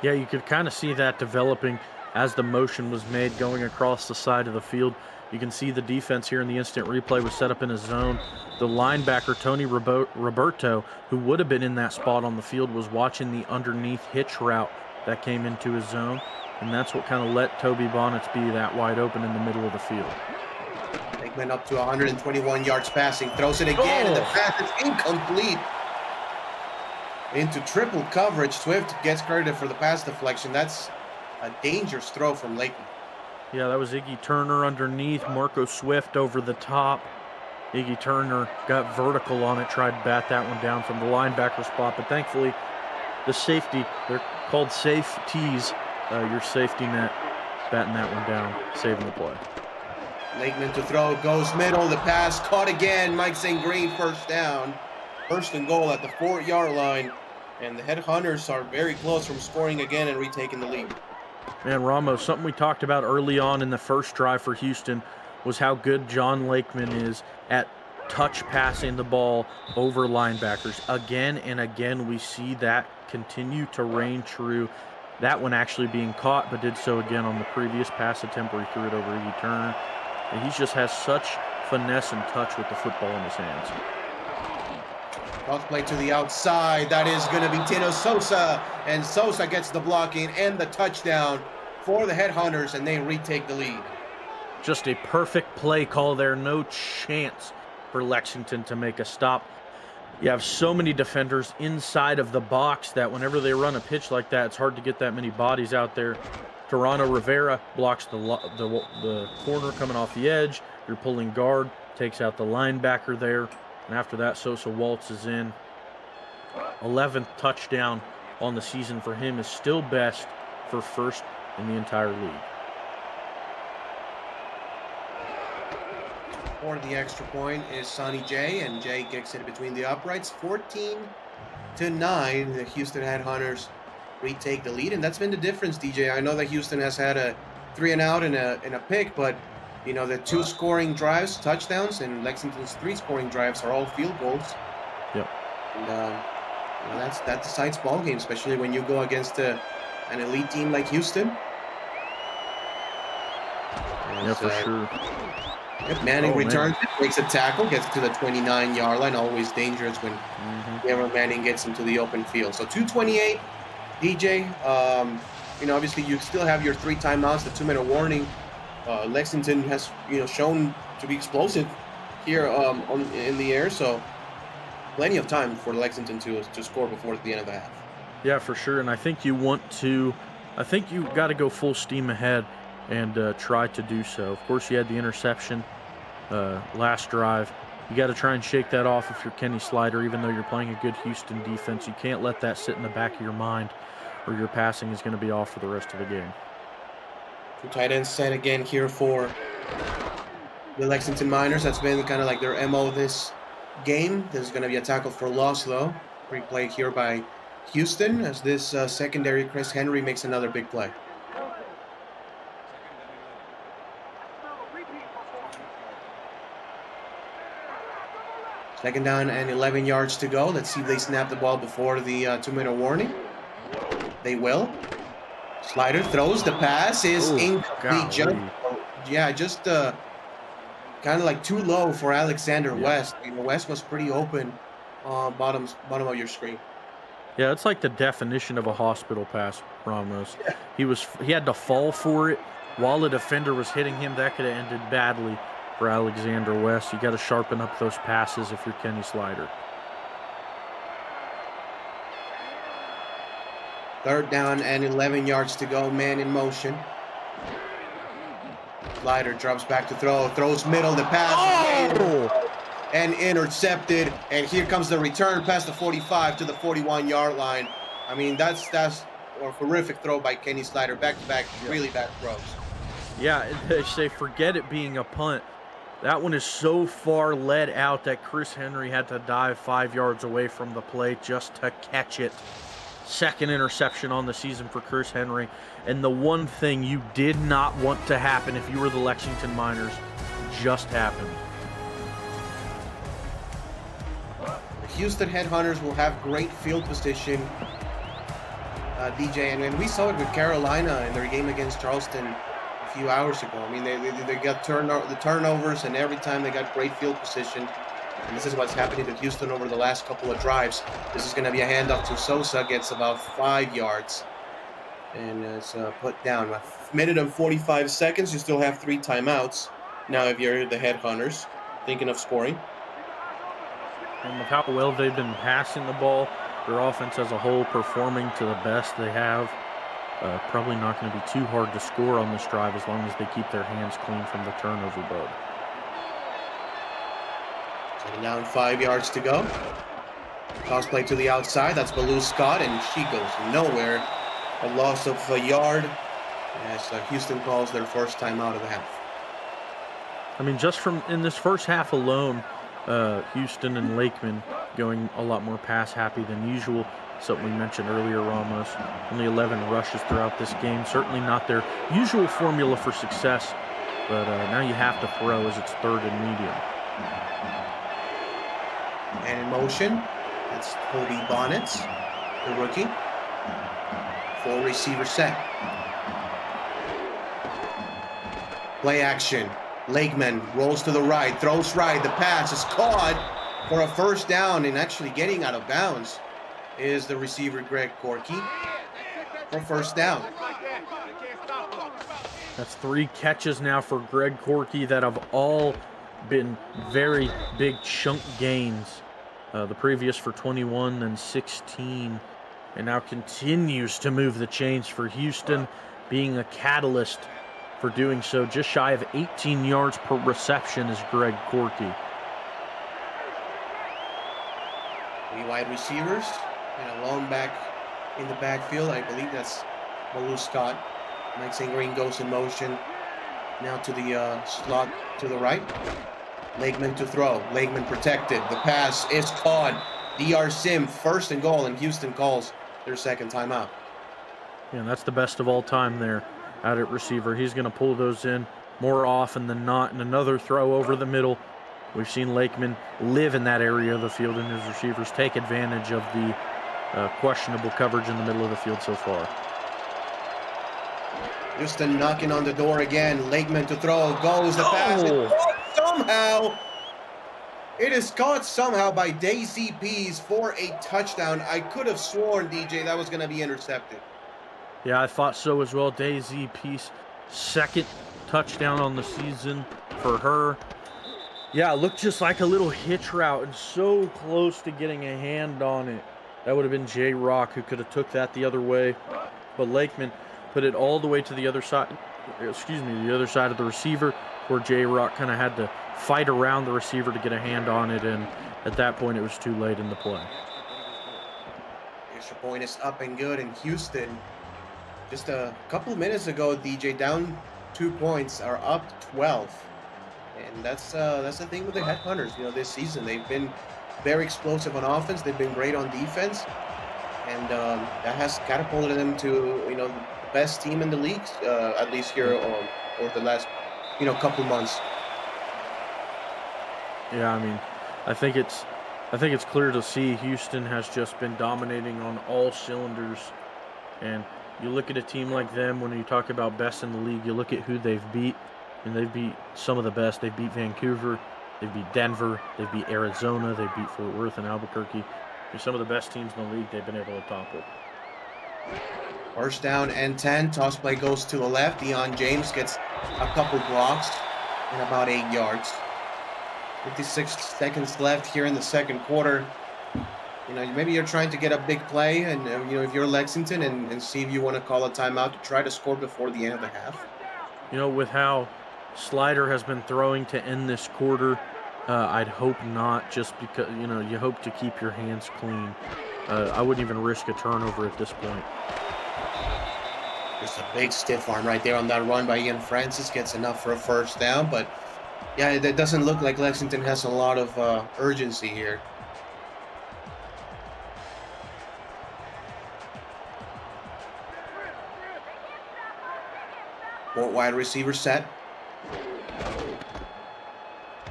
Yeah, you could kind of see that developing as the motion was made going across the side of the field. You can see the defense here in the instant replay was set up in a zone. The linebacker, Tony Roberto, who would have been in that spot on the field, was watching the underneath hitch route that came into his zone. And that's what kind of let Toby Bonnets be that wide open in the middle of the field. Lakeman up to 121 yards passing. Throws it again, and the pass is incomplete. Into triple coverage. Swift gets credit for the pass deflection. That's a dangerous throw from Lakeman. Yeah, that was Iggy Turner underneath. Marco Swift over the top. Iggy Turner got vertical on it, tried to bat that one down from the linebacker spot, but thankfully the safety, they're called safeties, your safety net, batting that one down, saving the play. Lakeman to throw, goes middle, the pass caught again. Mike St. Green, first down. First and goal at the 4-yard line, and the Headhunters are very close from scoring again and retaking the lead. Man, Ramos, something we talked about early on in the first drive for Houston was how good John Lakeman is at touch passing the ball over linebackers. Again and again, we see that continue to reign true. That one actually being caught, but did so again on the previous pass attempt where he threw it over Iggy Turner. And he just has such finesse and touch with the football in his hands. Cross play to the outside. That is going to be Tino Sosa. And Sosa gets the blocking and the touchdown for the Headhunters, and they retake the lead. Just a perfect play call there. No chance for Lexington to make a stop. You have so many defenders inside of the box that whenever they run a pitch like that, it's hard to get that many bodies out there. Toronto Rivera blocks the corner coming off the edge. You're pulling guard, takes out the linebacker there. And after that, Sosa waltzes in. 11th touchdown on the season for him, is still best for first in the entire league. For the extra point is Sonny J, and Jay kicks it between the uprights. 14-9, the Houston Headhunters retake the lead, and that's been the difference, DJ. I know that Houston has had a 3-and-out and a pick, but you know, the 2 scoring drives, touchdowns, and Lexington's 3 scoring drives are all field goals. Yep. And that decides ball games, especially when you go against an elite team like Houston. Yeah, for sure. Yep, Manning returns, makes a tackle, gets to the 29-yard line. Always dangerous when Cameron Manning gets into the open field. So 2:28, DJ. Obviously you still have your 3 timeouts, the 2-minute warning. Lexington has, shown to be explosive here in the air, so plenty of time for Lexington to score before the end of the half. Yeah, for sure. And I think you got to go full steam ahead and try to do so. Of course, you had the interception last drive. You got to try and shake that off if you're Kenny Slider, even though you're playing a good Houston defense. You can't let that sit in the back of your mind, or your passing is going to be off for the rest of the game. Two tight ends set again here for the Lexington Miners. That's been kind of like their MO this game. There's going to be a tackle for loss, though. Great play here by Houston as this secondary, Chris Henry, makes another big play. Second down and 11 yards to go. Let's see if they snap the ball before the 2-minute warning. They will. Slider throws. The pass is incomplete. Just kind of like too low for Alexander West. West was pretty open bottom of your screen. Yeah, it's like the definition of a hospital pass, Ramos. Yeah. He had to fall for it while the defender was hitting him. That could have ended badly for Alexander West. You got to sharpen up those passes if you're Kenny Slider. Third down and 11 yards to go. Man in motion. Slider drops back to throw. Throws middle. The pass and intercepted. And here comes the return past the 45 to the 41-yard line. I mean, that's a horrific throw by Kenny Slider. Back-to-back, really bad throws. Yeah, they say forget it being a punt. That one is so far led out that Chris Henry had to dive 5 yards away from the play just to catch it. Second interception on the season for Chris Henry. And the one thing you did not want to happen if you were the Lexington Miners just happened. The Houston Headhunters will have great field position, DJ. And we saw it with Carolina in their game against Charleston a few hours ago. I mean, they got the turnovers, and every time they got great field position. And this is what's happening to Houston over the last couple of drives. This is going to be a handoff to Sosa, gets about 5 yards. And it's put down. A minute and 45 seconds. You still have 3 timeouts. Now, if you're the Headhunters thinking of scoring. And with how well they've been passing the ball, their offense as a whole performing to the best they have, probably not going to be too hard to score on this drive as long as they keep their hands clean from the turnover bug. Down 5 yards to go. Toss play to the outside. That's Baloo Scott, and she goes nowhere. A loss of a yard as Houston calls their first time out of the half. I mean, just from in this first half alone, Houston and Lakeman going a lot more pass happy than usual. Something we mentioned earlier, Ramos. Only 11 rushes throughout this game. Certainly not their usual formula for success, but now you have to throw as it's third and medium. And in motion, that's Cody Bonnets, the rookie. 4 receiver set. Play action. Lakeman rolls to the right, throws right. The pass is caught for a first down, and actually getting out of bounds is the receiver Greg Corky for first down. That's 3 catches now for Greg Corky that have all been very big chunk gains. The previous for 21 and 16, and now continues to move the chains for Houston, being a catalyst for doing so. Just shy of 18 yards per reception is Greg Corky. 3 wide receivers and a lone back in the backfield. I believe that's Baloo Scott. Mike St. Green goes in motion now to the slot to the right. Lakeman to throw. Lakeman protected. The pass is caught. DR Sim, first and goal, and Houston calls their second timeout. Yeah, that's the best of all time there out at receiver. He's going to pull those in more often than not, and another throw over the middle. We've seen Lakeman live in that area of the field, and his receivers take advantage of the questionable coverage in the middle of the field so far. Houston knocking on the door again. Lakeman to throw. Goes the pass. Somehow, it is caught somehow by Daisy Pease for a touchdown. I could have sworn, DJ, that was going to be intercepted. Yeah, I thought so as well. Daisy Pease, second touchdown on the season for her. Yeah, it looked just like a little hitch route and so close to getting a hand on it. That would have been J-Rock who could have took that the other way. But Lakeman put it all the way to the other side the other side of the receiver, where J-Rock kind of had to fight around the receiver to get a hand on it, and at that point it was too late in the play. Extra point is up and good in Houston. Just a couple of minutes ago, DJ, down 2 points, are up 12. And that's the thing with the Headhunters. This season they've been very explosive on offense. They've been great on defense, and that has catapulted them to the best team in the league, at least here or the last couple months. Yeah, I mean, I think it's clear to see Houston has just been dominating on all cylinders. And you look at a team like them, when you talk about best in the league, you look at who they've beat, and they've beat some of the best. They beat Vancouver, they beat Denver, they beat Arizona, they beat Fort Worth and Albuquerque. They're some of the best teams in the league they've been able to topple. First down and 10. Toss play goes to the left. Deion James gets a couple blocks and about 8 yards. 56 seconds left here in the second quarter. Maybe you're trying to get a big play, and if you're Lexington, and see if you want to call a timeout to try to score before the end of the half. With how Slider has been throwing to end this quarter, I'd hope not, just because, you hope to keep your hands clean. I wouldn't even risk a turnover at this point. Just a big stiff arm right there on that run by Ian Francis. Gets enough for a first down, but yeah, it doesn't look like Lexington has a lot of urgency here. Four wide receiver set.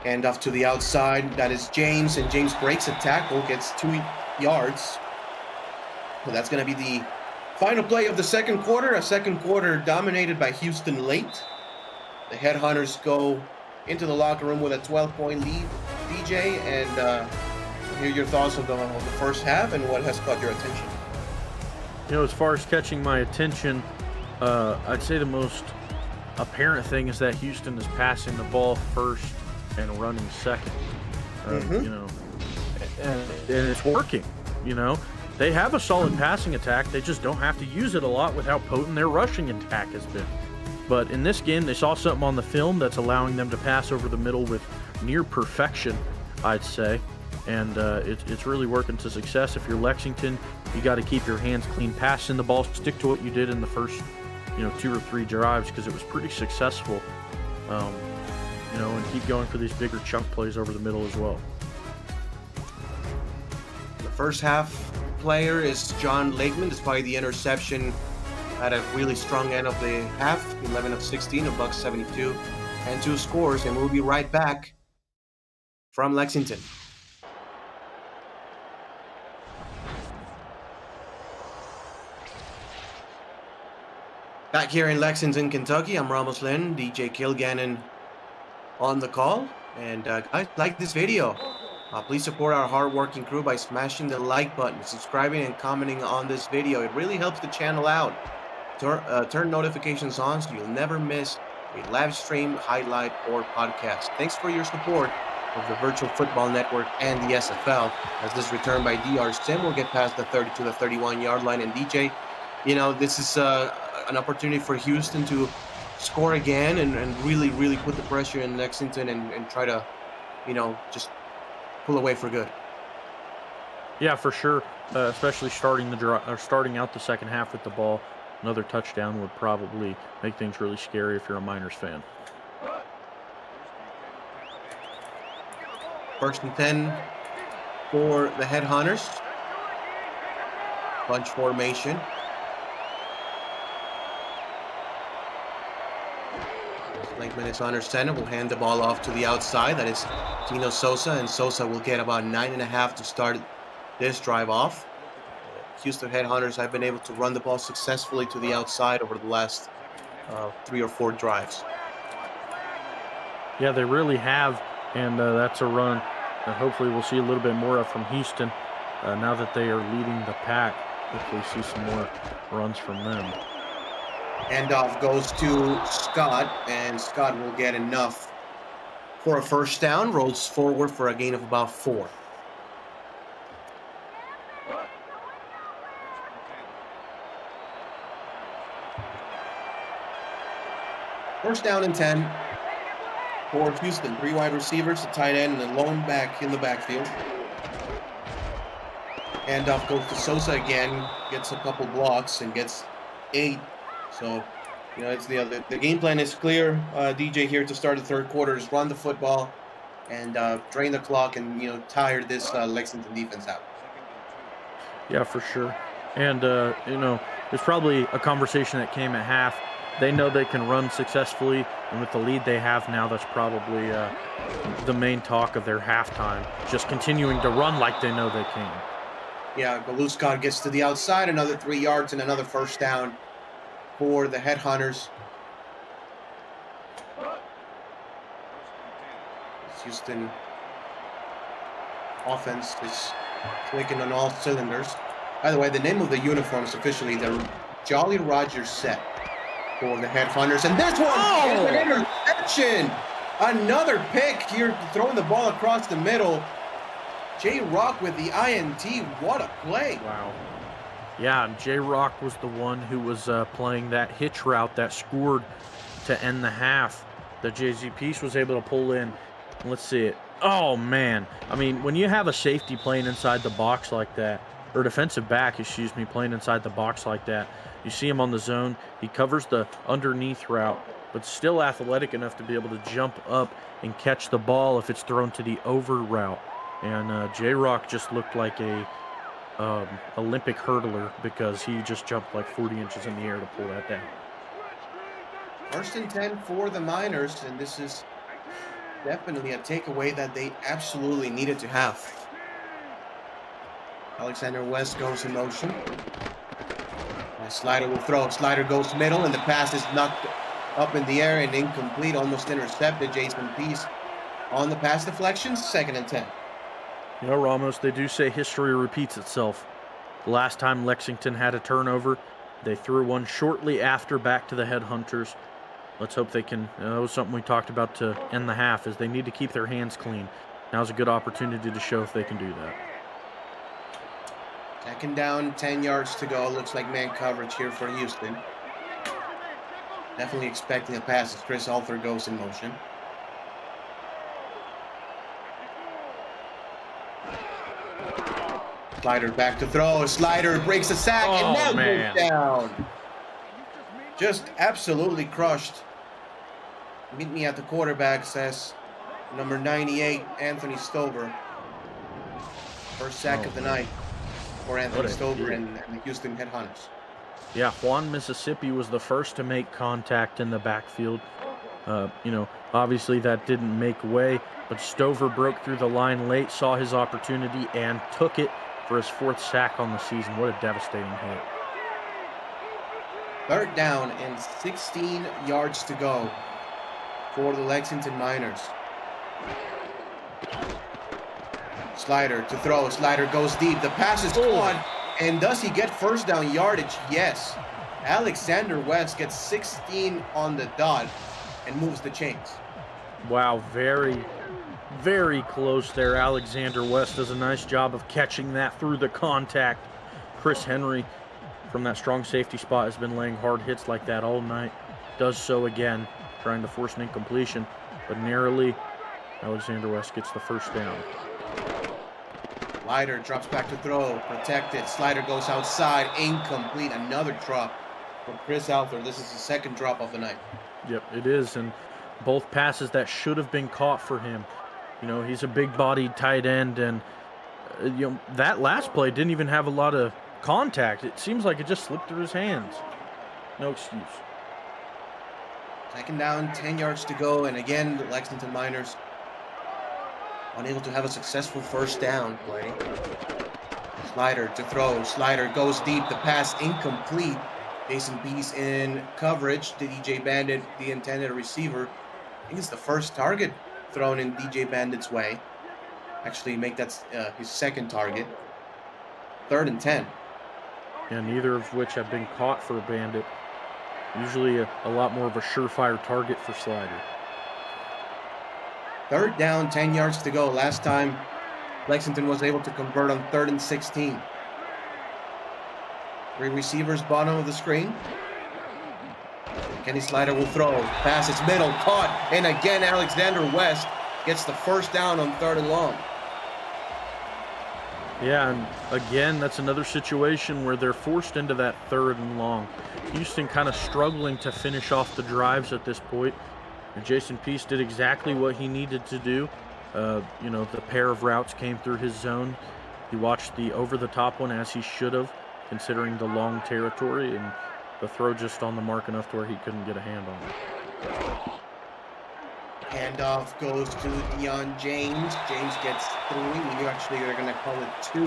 And off to the outside. That is James, and James breaks a tackle, gets 2 yards. So that's going to be the final play of the second quarter. A second quarter dominated by Houston late. The Headhunters go into the locker room with a 12-point lead, DJ, and hear your thoughts of the first half and what has caught your attention. As far as catching my attention, I'd say the most apparent thing is that Houston is passing the ball first and running second. And it's working. They have a solid passing attack. They just don't have to use it a lot with how potent their rushing attack has been. But in this game, they saw something on the film that's allowing them to pass over the middle with near perfection, I'd say. And it's really working to success. If you're Lexington, you got to keep your hands clean passing the ball. Stick to what you did in the first 2 or 3 drives, because it was pretty successful. And keep going for these bigger chunk plays over the middle as well. The first half player is John Lakeman, despite the interception. Had a really strong end of the half, 11 of 16, $172, and 2 scores, and we'll be right back from Lexington. Back here in Lexington, Kentucky, I'm Ramos Lynn, DJ Kilgannon on the call. And guys, like this video. Please support our hardworking crew by smashing the like button, subscribing, and commenting on this video. It really helps the channel out. Turn notifications on so you'll never miss a live stream, highlight, or podcast. Thanks for your support of the Virtual Football Network and the SFL. As this return by DR Sim will get past the 30 to the 31-yard line. And DJ, this is an opportunity for Houston to score again and really, really put the pressure in Lexington and try to, just pull away for good. Yeah, for sure. Especially starting out the second half with the ball. Another touchdown would probably make things really scary if you're a Miners fan. First and 10 for the Headhunters. Bunch formation. Lakeman is under center. Will hand the ball off to the outside. That is Tino Sosa, and Sosa will get about 9.5 to start this drive off. Houston Headhunters have been able to run the ball successfully to the outside over the last 3 or 4 drives. Yeah, they really have, and that's a run that hopefully we'll see a little bit more of from Houston now that they are leading the pack. Hopefully see some more runs from them. Handoff goes to Scott, and Scott will get enough for a first down. Rolls forward for a gain of about 4. first down and 10 for Houston. 3 wide receivers, a tight end, and a lone back in the backfield. Handoff goes to Sosa again, gets a couple blocks and gets 8. So, it's the game plan is clear. DJ here to start the third quarter is run the football and drain the clock and tire this Lexington defense out. Yeah, for sure. And there's probably a conversation that came at half. They know they can run successfully, and with the lead they have now, that's probably the main talk of their halftime. Just continuing to run like they know they can. Yeah, Galuscon gets to the outside, another 3 yards and another first down for the Headhunters. Houston offense is clicking on all cylinders. By the way, the name of the uniform is officially the Jolly Roger set for the Headhunters. And this one is an interception. Another pick. You're throwing the ball across the middle. J-Rock with the INT. What a play. Wow. Yeah, and J-Rock was the one who was playing that hitch route that scored to end the half. The Jay-Z piece was able to pull in. Let's see it. Oh, man. I mean, when you have a safety playing inside the box like that, or defensive back, excuse me, playing inside the box like that, you see him on the zone. He covers the underneath route, but still athletic enough to be able to jump up and catch the ball if it's thrown to the over route. And J-Rock just looked like a Olympic hurdler because he just jumped like 40 inches in the air to pull that down. First and 10 for the Miners, and this is definitely a takeaway that they absolutely needed to have. Alexander West goes in motion. Slider will throw. Slider goes middle, and the pass is knocked up in the air and incomplete, almost intercepted. Jason Peace on the pass deflection, 2nd and 10. Ramos, they do say history repeats itself. The last time Lexington had a turnover, they threw one shortly after back to the Headhunters. Let's hope they can. That was something we talked about to end the half, is they need to keep their hands clean. Now's a good opportunity to show if they can do that. 2nd down, 10 yards to go. Looks like man coverage here for Houston. Definitely expecting a pass as Chris Alford goes in motion. Slider back to throw. Slider breaks a sack and now goes down. Just absolutely crushed. Meet me at the quarterback, says number 98, Anthony Stover. First sack of the night for Anthony Stover and the Houston Headhunters. Yeah, Juan, Mississippi was the first to make contact in the backfield. Obviously that didn't make way, but Stover broke through the line late, saw his opportunity, and took it for his 4th sack on the season. What a devastating hit. 3rd down and 16 yards to go for the Lexington Miners. Slider to throw. Slider goes deep. The pass is caught. And does he get first down yardage? Yes. Alexander West gets 16 on the dot and moves the chains. Wow, very, very close there. Alexander West does a nice job of catching that through the contact. Chris Henry from that strong safety spot has been laying hard hits like that all night. Does so again, trying to force an incompletion, but narrowly, Alexander West gets the first down. Slider drops back to throw, protected. Slider goes outside, incomplete. Another drop from Chris Alford. This is the 2nd drop of the night. Yep, it is, and both passes that should have been caught for him. He's a big-bodied tight end, and that last play didn't even have a lot of contact. It seems like it just slipped through his hands. No excuse. 2nd down, 10 yards to go, and again, the Lexington Miners unable to have a successful first down play. Slider to throw. Slider goes deep. The pass incomplete. Jason Peace in coverage. DJ Bandit, the intended receiver. I think it's the first target thrown in DJ Bandit's way. Actually, make that his 2nd target. 3rd and 10. Yeah, neither of which have been caught for Bandit. Usually a lot more of a surefire target for Slider. 3rd down, 10 yards to go. Last time, Lexington was able to convert on 3rd and 16. 3 receivers, bottom of the screen. Kenny Slider will throw. Pass, it's middle, caught. And again, Alexander West gets the first down on 3rd and long. Yeah, and again, that's another situation where they're forced into that 3rd and long. Houston kind of struggling to finish off the drives at this point. And Jason Peace did exactly what he needed to do. You know, the pair of routes came through his zone. He watched the over-the-top one as he should have, considering the long territory, and the throw just on the mark enough to where he couldn't get a hand on it. Handoff goes to Deion James. James gets 3. You actually are going to call it 2.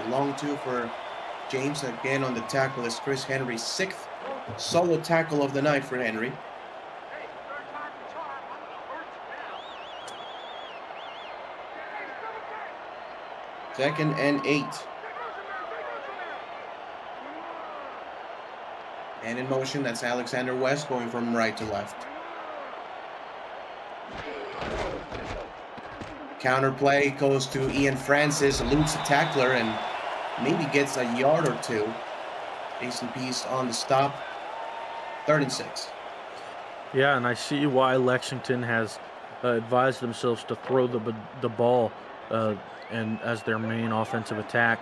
A long 2 for James. Again on the tackle is Chris Henry's 6th solo tackle of the night for Henry. Second and 8. And in motion, that's Alexander West going from right to left. Counter play goes to Ian Francis, eludes a tackler, and maybe gets a yard or 2. Jason Peace on the stop. 3rd and 6. Yeah, and I see why Lexington has advised themselves to throw the ball and as their main offensive attack.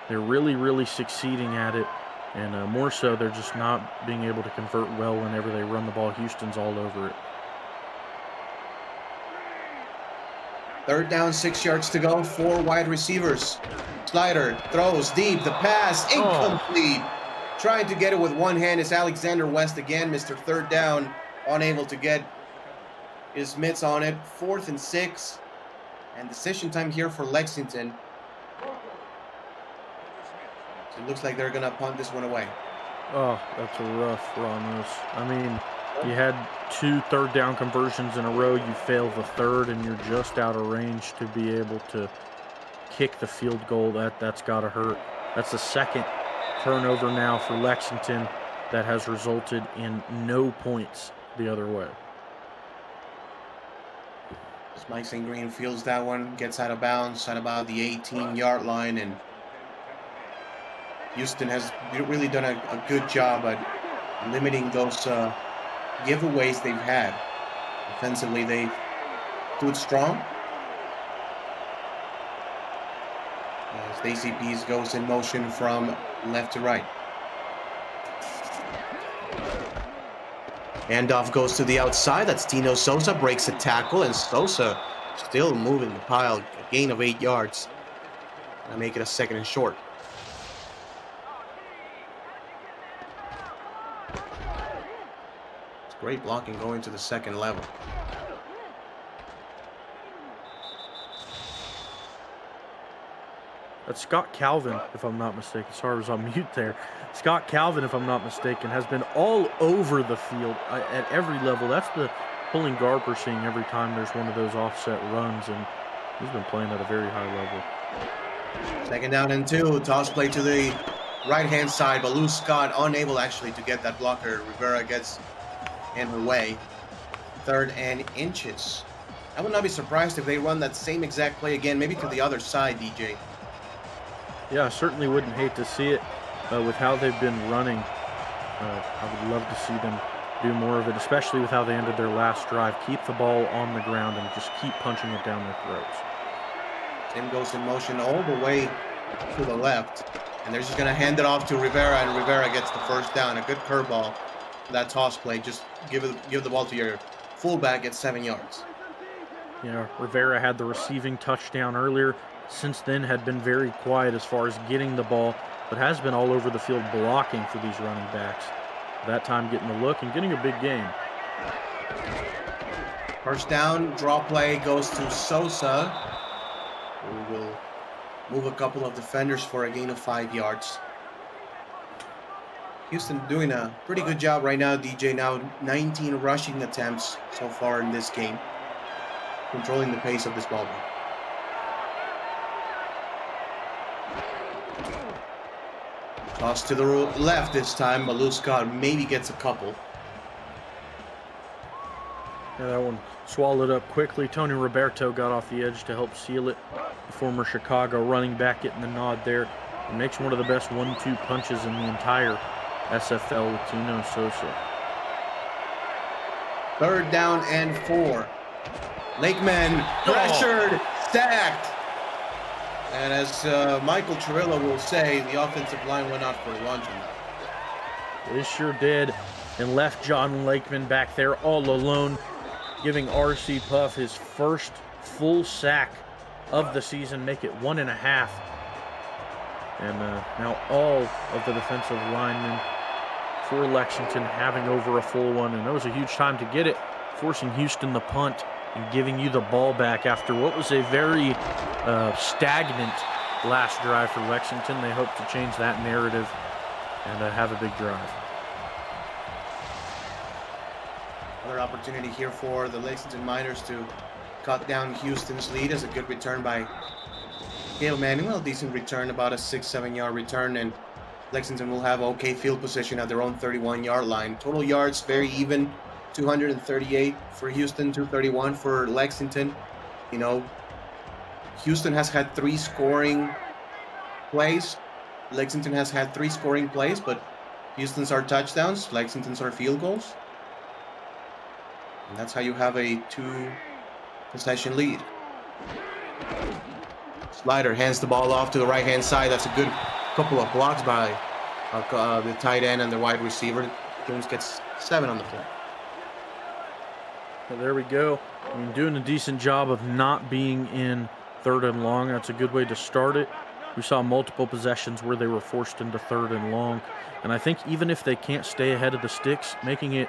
They're really succeeding at it, and more so they're just not being able to convert well whenever they run the ball. Houston's all over it. 3rd down, 6 yards to go. 4 wide receivers. Slider throws deep. The pass incomplete. Trying to get it with one hand is Alexander West again. Mr. 3rd down, unable to get his mitts on it. 4th and 6. And decision time here for Lexington. So it looks like they're going to punt this one away. Oh, that's a rough Ramos. I mean, you had 2 3rd down conversions in a row. You fail the 3rd, and you're just out of range to be able to kick the field goal. That's got to hurt. That's the 2nd turnover now for Lexington that has resulted in no points the other way. Mike St. Green fields that one, gets out of bounds at about the 18-yard line, and Houston has really done a good job at limiting those giveaways they've had. Offensively, they stood strong. As Stacey Peace goes in motion from left to right. Handoff goes to the outside. That's Tino Sosa, breaks a tackle, and Sosa still moving the pile. A gain of 8 yards. Gonna make it a 2nd and short. It's great blocking going to the 2nd level. That's Scott Calvin, if I'm not mistaken. Sorry, I was on mute there. Scott Calvin, if I'm not mistaken, has been all over the field at every level. That's the pulling guard we're seeing every time there's one of those offset runs, and he's been playing at a very high level. 2nd down and 2. Toss play to the right-hand side, but Lou Scott unable actually to get that blocker. Rivera gets in her way. 3rd and inches. I would not be surprised if they run that same exact play again, maybe to the other side, DJ. Yeah, I certainly wouldn't hate to see it with how they've been running. I would love to see them do more of it, especially with how they ended their last drive. Keep the ball on the ground and just keep punching it down their throats. Tim goes in motion all the way to the left, and they're just going to hand it off to Rivera, and Rivera gets the 1st down. A good curveball for that toss play. Just give the ball to your fullback at 7 yards. Yeah, Rivera had the receiving touchdown earlier. Since then had been very quiet as far as getting the ball, but has been all over the field blocking for these running backs. That time getting the look and getting a big gain. 1st down, draw play goes to Sosa, who will move a couple of defenders for a gain of 5 yards. Houston doing a pretty good job right now, DJ. Now 19 rushing attempts so far in this game, controlling the pace of this ball game. Toss to the left this time. Malou Scott maybe gets a couple. Yeah, that one swallowed up quickly. Tony Roberto got off the edge to help seal it. The former Chicago running back getting the nod there. It makes one of the best 1-2 punches in the entire SFL with Tino Sosa. Third down and 4. Lakeman pressured, sacked. And as Michael Cirillo will say, the offensive line went out for lunch on that. They sure did, and left John Lakeman back there all alone, giving R.C. Puff his first full sack of the season, make it 1.5. And now all of the defensive linemen for Lexington having over a full one, and that was a huge time to get it, forcing Houston the punt and giving you the ball back after what was a very stagnant last drive for Lexington. They hope to change that narrative and have a big drive. Another opportunity here for the Lexington Miners to cut down Houston's lead. As a good return by Gail Manuel, decent return, about a 6-7 yard return, and Lexington will have okay field position at their own 31-yard line. Total yards very even, 238 for Houston, 231 for Lexington. You know, Houston has had 3 scoring plays. Lexington has had 3 scoring plays, but Houston's are touchdowns, Lexington's are field goals. And that's how you have a 2-possession lead. Slider hands the ball off to the right-hand side. That's a good couple of blocks by the tight end and the wide receiver. Jones gets 7 on the play. Well, there we go. I mean, doing a decent job of not being in 3rd and long. That's a good way to start it. We saw multiple possessions where they were forced into 3rd and long. And I think even if they can't stay ahead of the sticks, making it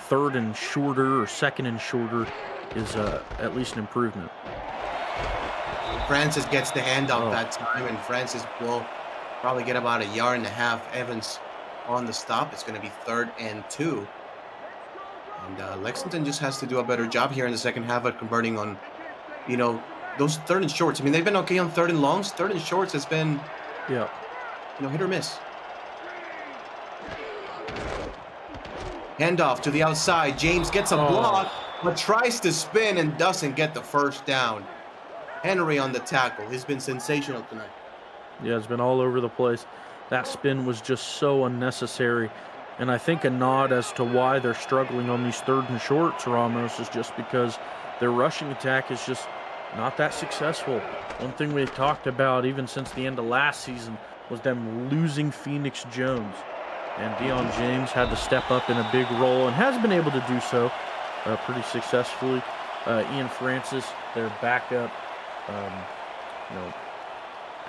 3rd and shorter or 2nd and shorter is at least an improvement. Francis gets the handoff that time, and Francis will probably get about 1.5 yards. Evans on the stop. It's going to be 3rd and 2. And Lexington just has to do a better job here in the second half at converting on, you know, those 3rd and shorts. I mean, they've been okay on 3rd and longs. 3rd and shorts has been, hit or miss. Handoff to the outside. James gets a block, but tries to spin and doesn't get the first down. Henry on the tackle. He's been sensational tonight. Yeah, it's been all over the place. That spin was just so unnecessary. And I think a nod as to why they're struggling on these 3rd and shorts, Ramos, is just because their rushing attack is just not that successful. One thing we've talked about even since the end of last season was them losing Phoenix Jones. And Deion James had to step up in a big role and has been able to do so pretty successfully. Ian Francis, their backup,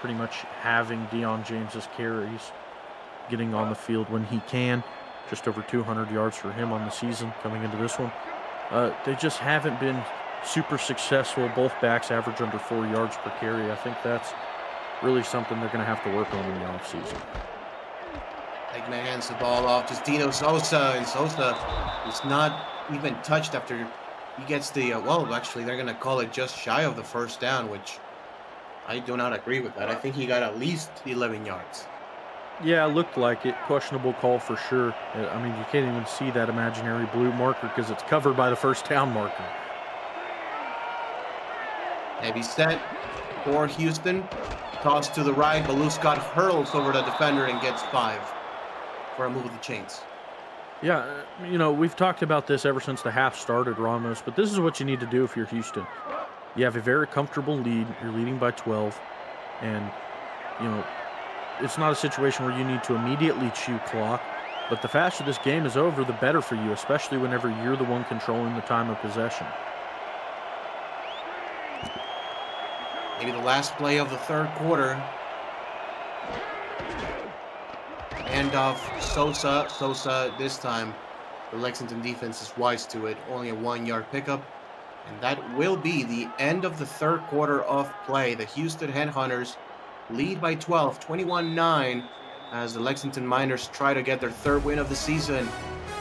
pretty much having Deion James's carries, getting on the field when he can. Just over 200 yards for him on the season coming into this one. They just haven't been super successful. Both backs average under 4 yards per carry. I think that's really something they're going to have to work on in the offseason. Lakeman hands the ball off to Dino Sosa, and Sosa is not even touched after he gets the, actually they're going to call it just shy of the first down, which I do not agree with that. I think he got at least 11 yards. Yeah, it looked like it. Questionable call for sure. I mean, you can't even see that imaginary blue marker because it's covered by the first down marker. Heavy set for Houston. Toss to the right. Baloo Scott hurls over the defender and gets 5 for a move of the chains. Yeah, we've talked about this ever since the half started, Ramos, but this is what you need to do if you're Houston. You have a very comfortable lead. You're leading by 12. And, it's not a situation where you need to immediately chew clock. But the faster this game is over, the better for you, especially whenever you're the one controlling the time of possession. Maybe the last play of the 3rd quarter. Handoff Sosa. Sosa this time. The Lexington defense is wise to it. Only a 1-yard pickup. And that will be the end of the 3rd quarter of play. The Houston Headhunters lead by 12, 21-9, as the Lexington Miners try to get their 3rd win of the season.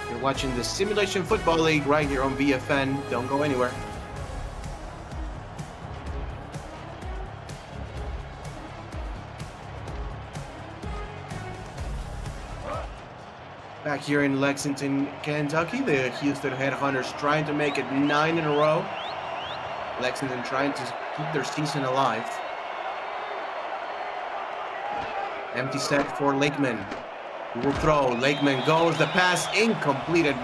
You're watching the Simulation Football League right here on VFN. Don't go anywhere. Back here in Lexington, Kentucky, the Houston Headhunters trying to make it 9 in a row. Lexington trying to keep their season alive. Empty set for Lakeman. He will throw. Lakeman goes. The pass incomplete.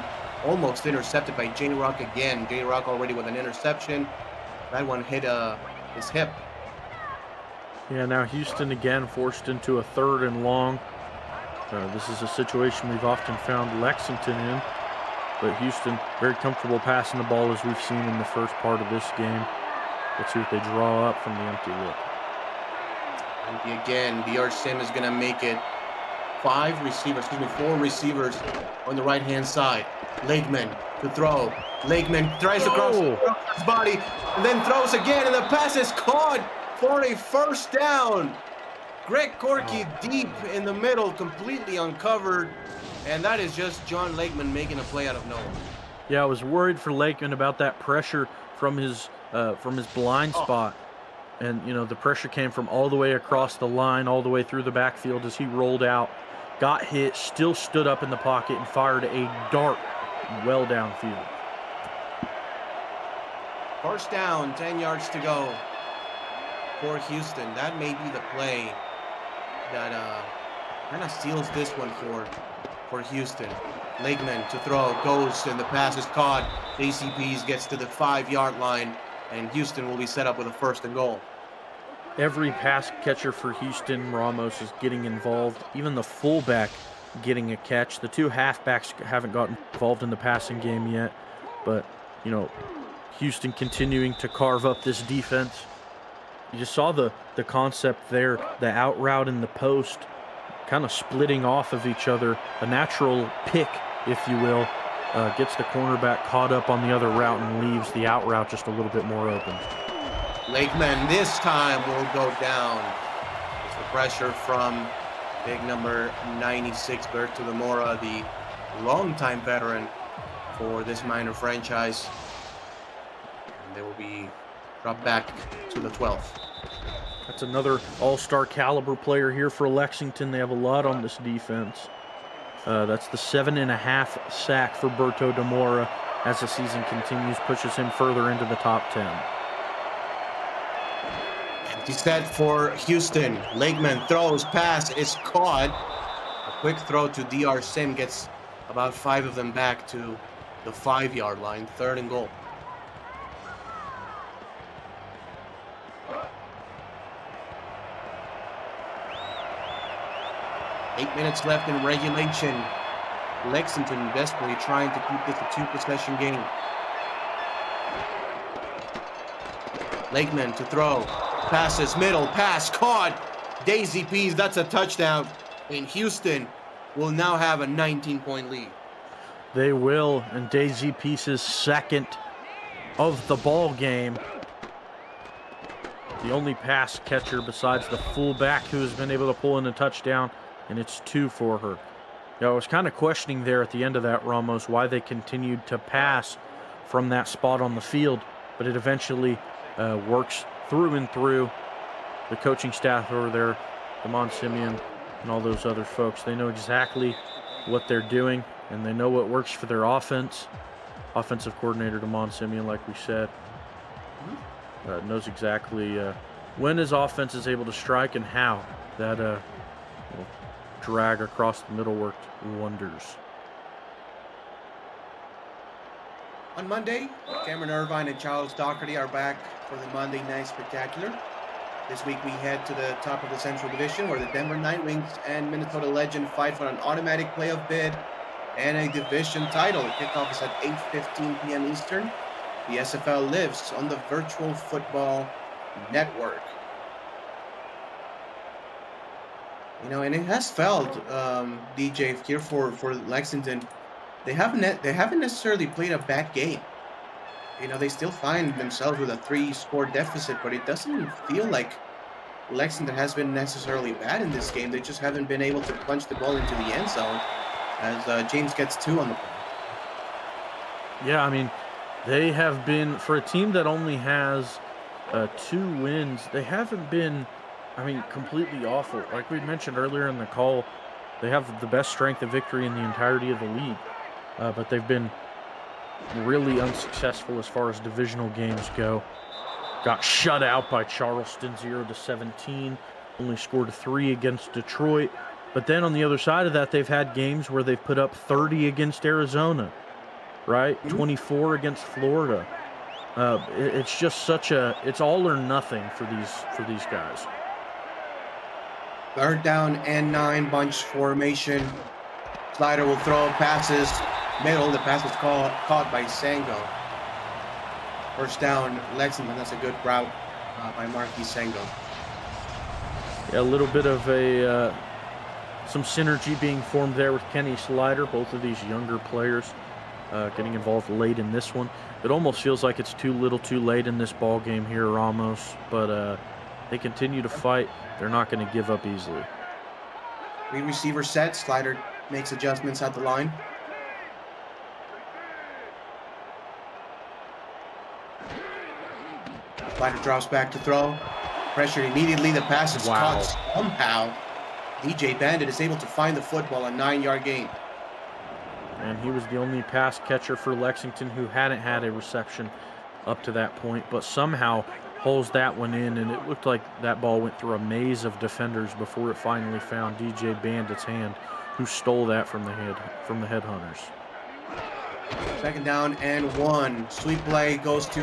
almost intercepted by J Rock again. J Rock already with an interception. That one hit his hip. Yeah, now Houston again forced into a 3rd and long. This is a situation we've often found Lexington in, but Houston very comfortable passing the ball as we've seen in the first part of this game. Let's see what they draw up from the empty look. And again, DR Sim is going to make it 4 receivers on the right-hand side. Lakeman to throw. Lakeman tries to cross his body and then throws again, and the pass is caught for a first down. Greg Corky deep in the middle, completely uncovered, and that is just John Lakeman making a play out of nowhere. Yeah, I was worried for Lakeman about that pressure from his blind spot. And, you know, the pressure came from all the way across the line, all the way through the backfield as he rolled out, got hit, still stood up in the pocket, and fired a dart well downfield. First down, 10 yards to go for Houston. That may be the play that kind of seals this one for Houston. Lakeman to throw, goes, and the pass is caught. ACPs gets to the 5-yard line, and Houston will be set up with a 1st and goal. Every pass catcher for Houston, Ramos, is getting involved. Even the fullback getting a catch. The 2 halfbacks haven't gotten involved in the passing game yet. But, you know, Houston continuing to carve up this defense. You just saw the concept there, the out route in the post, kind of splitting off of each other. A natural pick, if you will, gets the cornerback caught up on the other route and leaves the out route just a little bit more open. Lakeman this time will go down. It's the pressure from big number 96, Berto Demora, the longtime veteran for this minor franchise. And they will be dropped back to the 12th. That's another all-star caliber player here for Lexington. They have a lot on this defense. That's the 7.5 sack for Berto Demora as the season continues, pushes him further into the top 10. Empty set for Houston. Lakeman throws, pass is caught. A quick throw to DR Sim gets about 5 of them back to the 5-yard line, 3rd and goal. Eight minutes left in regulation. Lexington desperately trying to keep this a 2-possession game. Lakeman to throw. Passes middle. Pass caught. Daisy Peas. That's a touchdown. And Houston will now have a 19-point lead. They will. And Daisy Peace's 2nd of the ball game. The only pass catcher besides the fullback who has been able to pull in a touchdown. And it's 2 for her. I was kind of questioning there at the end of that, Ramos, why they continued to pass from that spot on the field, but it eventually works through and through. The coaching staff over there, Damon Simeon and all those other folks, they know exactly what they're doing, and they know what works for their offense. Offensive coordinator Damon Simeon, like we said, knows exactly when his offense is able to strike and how. That drag across the middle worked wonders. On Monday, Cameron Irvine and Charles Doherty are back for the Monday Night Spectacular. This week we head to the top of the Central Division where the Denver Night Wings and Minnesota Legend fight for an automatic playoff bid and a division title. Kickoff is at 8:15 p.m. Eastern. The SFL lives on the Virtual Football Network. You know, and it has felt, DJ, here for Lexington, they haven't necessarily played a bad game. You know, they still find themselves with a 3-score deficit, but it doesn't feel like Lexington has been necessarily bad in this game. They just haven't been able to punch the ball into the end zone as James gets 2 on the play. Yeah, I mean, they have been, for a team that only has 2 wins, they haven't been, I mean, completely awful. Like we mentioned earlier in the call, they have the best strength of victory in the entirety of the league. But they've been really unsuccessful as far as divisional games go. Got shut out by Charleston 0-17. Only scored 3 against Detroit. But then on the other side of that, they've had games where they've put up 30 against Arizona. right? Mhm. 24 against Florida. It's just it's all or nothing for these guys. Third down and 9, bunch formation. Slider will throw passes middle. The pass is caught by Sango. First down, Lexington. That's a good route by Marquis Sango. Yeah, a little bit of some synergy being formed there with Kenny Slider. Both of these younger players getting involved late in this one. It almost feels like it's too little too late in this ball game here, Ramos, but they continue to fight. They're not going to give up easily. Three receiver set. Slider makes adjustments at the line. Slider drops back to throw. Pressured immediately. The pass is caught somehow. DJ Bandit is able to find the football, a 9-yard gain. And he was the only pass catcher for Lexington who hadn't had a reception up to that point, but somehow pulls that one in, and it looked like that ball went through a maze of defenders before it finally found DJ Bandit's hand, who stole that from the headhunters. Second down and 1. Sweep play goes to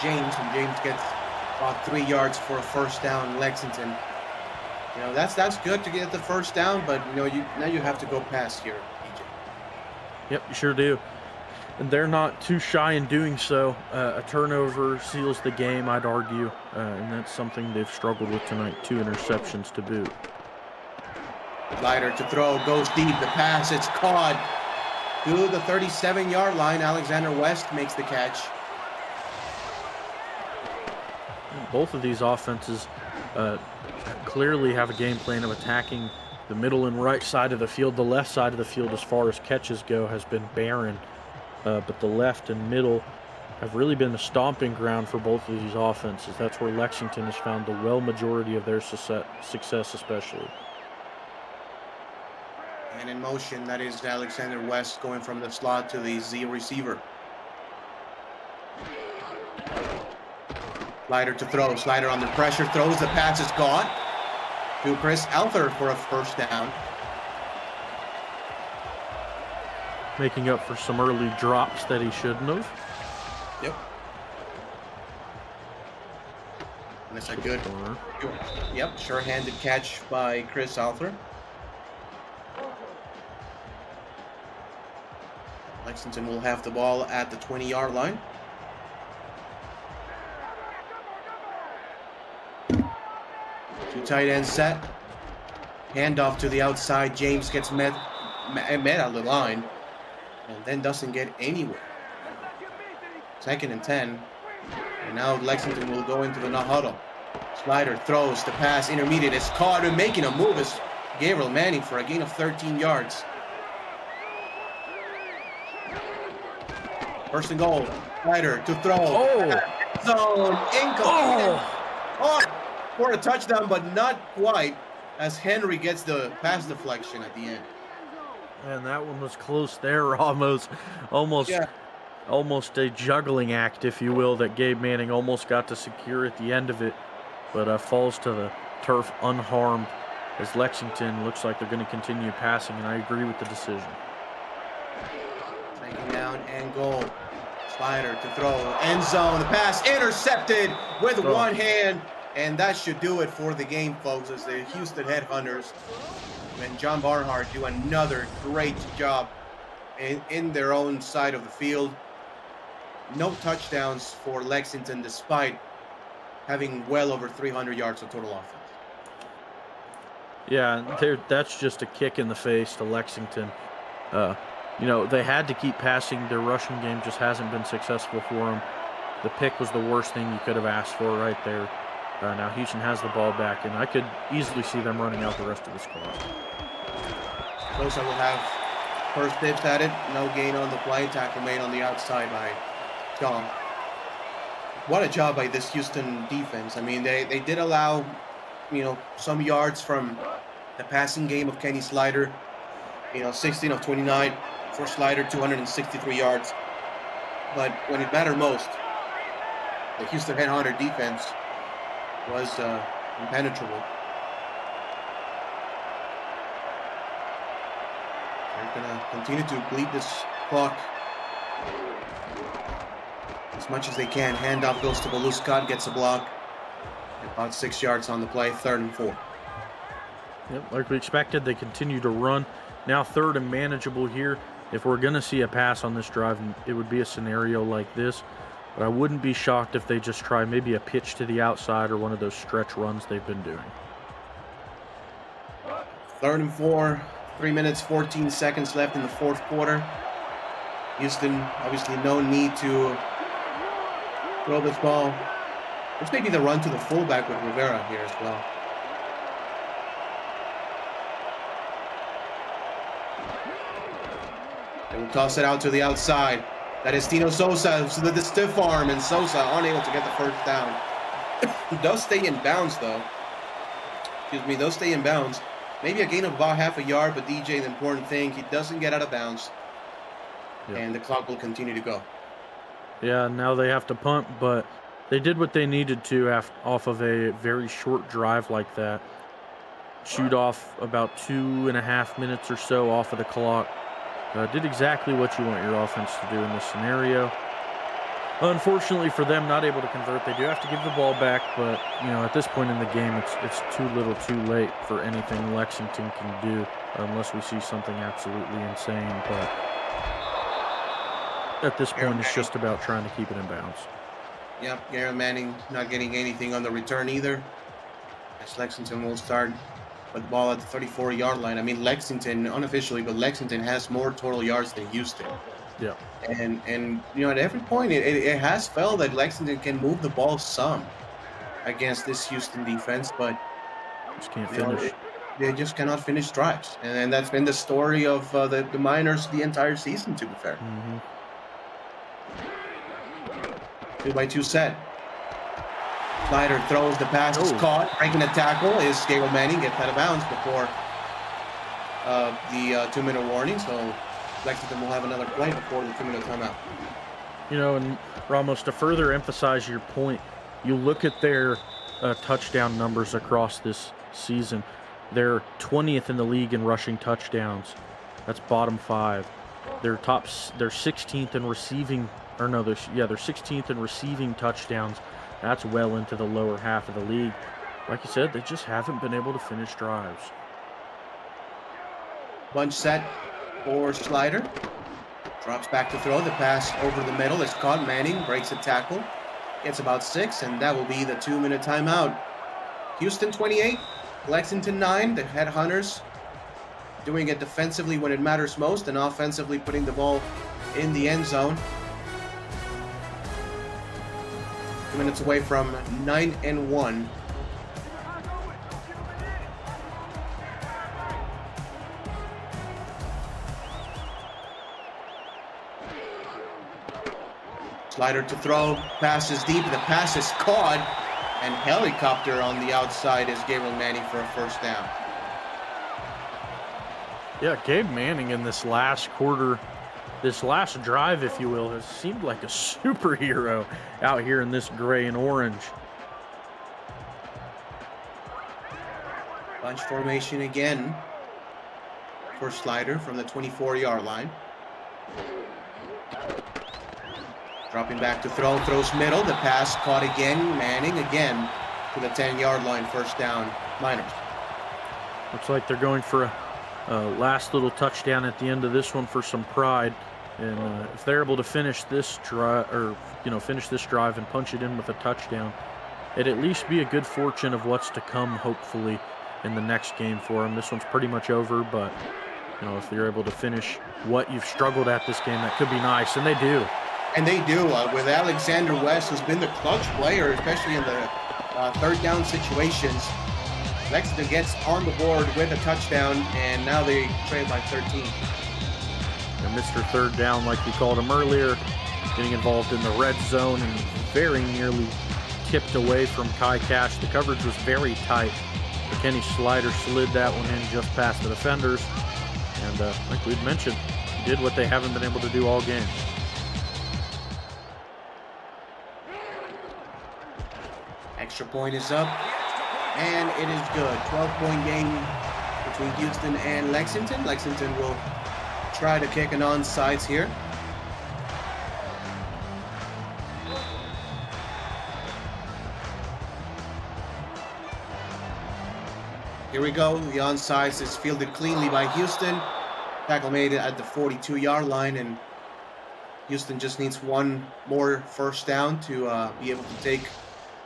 James, and James gets about 3 yards for a first down. Lexington. That's good to get the first down, but now you have to go pass here, DJ. Yep, you sure do. And they're not too shy in doing so. A turnover seals the game, I'd argue, and that's something they've struggled with tonight. 2 interceptions to boot. Slider to throw, goes deep. The pass, it's caught to the 37-yard line. Alexander West makes the catch. Both of these offenses clearly have a game plan of attacking the middle and right side of the field. The left side of the field, as far as catches go, has been barren. But the left and middle have really been the stomping ground for both of these offenses. That's where Lexington has found the majority of their success especially. And in motion, that is Alexander West going from the slot to the Z receiver. Slider to throw. Slider under pressure. Throws. The pass is caught to Chris Elther for a first down. Making up for some early drops that he shouldn't have. Yep. And that's a good, sure-handed catch by Chris Elther. Lexington will have the ball at the 20-yard line. Two tight ends set. Handoff to the outside. James gets met on the line and then doesn't get anywhere. 2nd and 10. And now Lexington will go into the no huddle. Slider throws the pass. Intermediate is caught, and making a move is Gabriel Manning for a gain of 13 yards. First and goal. Slider to throw. Zone incomplete. For a touchdown, but not quite, as Henry gets the pass deflection at the end. And that one was close there, Ramos. Almost a juggling act, if you will, that Gabe Manning almost got to secure at the end of it, but falls to the turf unharmed, as Lexington looks like they're going to continue passing, and I agree with the decision. Second down and goal. Slider to throw. End zone. The pass intercepted with one hand. And that should do it for the game, folks, as the Houston Headhunters and John Barnhart do another great job in their own side of the field. No touchdowns for Lexington, despite having well over 300 yards of total offense. Yeah, that's just a kick in the face to Lexington. They had to keep passing. Their rushing game just hasn't been successful for them. The pick was the worst thing you could have asked for right there. Now Houston has the ball back, and I could easily see them running out the rest of the squad. Bosa will have first dibs at it. No gain on the play. Tackle made on the outside by Tom. What a job by this Houston defense. I mean, they did allow, some yards from the passing game of Kenny Slider. 16 of 29 for Slider, 263 yards. But when it mattered most, the Houston Headhunter defense was impenetrable. They're going to continue to bleed this clock as much as they can. Handoff goes to Beluscott, gets a block. About 6 yards on the play, 3rd and 4. Yep, like we expected, they continue to run. Now 3rd and manageable here. If we're going to see a pass on this drive, it would be a scenario like this. But I wouldn't be shocked if they just try maybe a pitch to the outside or one of those stretch runs they've been doing. 3rd and 4, 3 minutes, 14 seconds left in the 4th quarter. Houston, obviously no need to throw this ball. This may be the run to the fullback with Rivera here as well. They will toss it out to the outside. That is Tino Sosa, so the stiff arm, and Sosa unable to get the 1st down. He does stay in bounds, though. Excuse me, does stay in bounds. Maybe a gain of about half a yard, but DJ, the important thing, he doesn't get out of bounds. Yep. And the clock will continue to go. Yeah, now they have to punt, but they did what they needed to off of a very short drive like that. Shoot off about 2.5 minutes or so off of the clock. Did exactly what you want your offense to do in this scenario. Unfortunately for them, not able to convert. They do have to give the ball back, but at this point in the game, it's too little, too late for anything Lexington can do, unless we see something absolutely insane. But at this point, it's just about trying to keep it in bounds. Yep, Garrett Manning not getting anything on the return either. As Lexington will start with the ball at the 34-yard line. I mean, Lexington, unofficially, but Lexington has more total yards than Houston. Yeah. And at every point, it has felt that Lexington can move the ball some against this Houston defense, but just can't finish. They just cannot finish drives. And that's been the story of the Miners the entire season, to be fair. Mm-hmm. 2-by-2 set. Slider throws, the pass is caught. Breaking the tackle is Gabriel Manning, gets out of bounds before the 2-minute warning. So Lexington will have another play before the 2-minute timeout. And Ramos, to further emphasize your point, you look at their touchdown numbers across this season. They're 20th in the league in rushing touchdowns. That's bottom 5. They're 16th in receiving. They're 16th in receiving touchdowns. That's well into the lower half of the league. Like you said, they just haven't been able to finish drives. Bunch set for Slider. Drops back to throw. The pass over the middle is caught. Manning breaks a tackle. Gets about 6, and that will be the 2-minute timeout. Houston 28, Lexington 9. The Headhunters doing it defensively when it matters most and offensively putting the ball in the end zone. 2 minutes away from 9-1. Slider to throw, pass is deep, the pass is caught, and helicopter on the outside is Gabriel Manning for a 1st down. Yeah, Gabe Manning in this last quarter, this last drive, if you will, has seemed like a superhero out here in this gray and orange. Bunch formation again for Slider from the 24-yard line. Dropping back to throw, throws middle, the pass caught again, Manning again to the 10-yard line, 1st down, Miners. Looks like they're going for a last little touchdown at the end of this one for some pride. And if they're able to finish this drive, finish this drive and punch it in with a touchdown, it'd at least be a good fortune of what's to come, hopefully, in the next game for them. This one's pretty much over, but if they're able to finish what you've struggled at this game, that could be nice, and they do. And they do, with Alexander West, who's been the clutch player, especially in the 3rd down situations. Lexington gets on the board with a touchdown, and now they trail by 13. And Mr. 3rd down, like we called him earlier, getting involved in the red zone and very nearly tipped away from Kai Cash. The coverage was very tight, but Kenny Slider slid that one in just past the defenders. And like we'd mentioned, he did what they haven't been able to do all game. Extra point is up, and it is good. 12-point game between Houston and Lexington. Lexington will try to kick an onside here. Here we go. The onside is fielded cleanly by Houston. Tackle made it at the 42-yard line, and Houston just needs one more first down to be able to take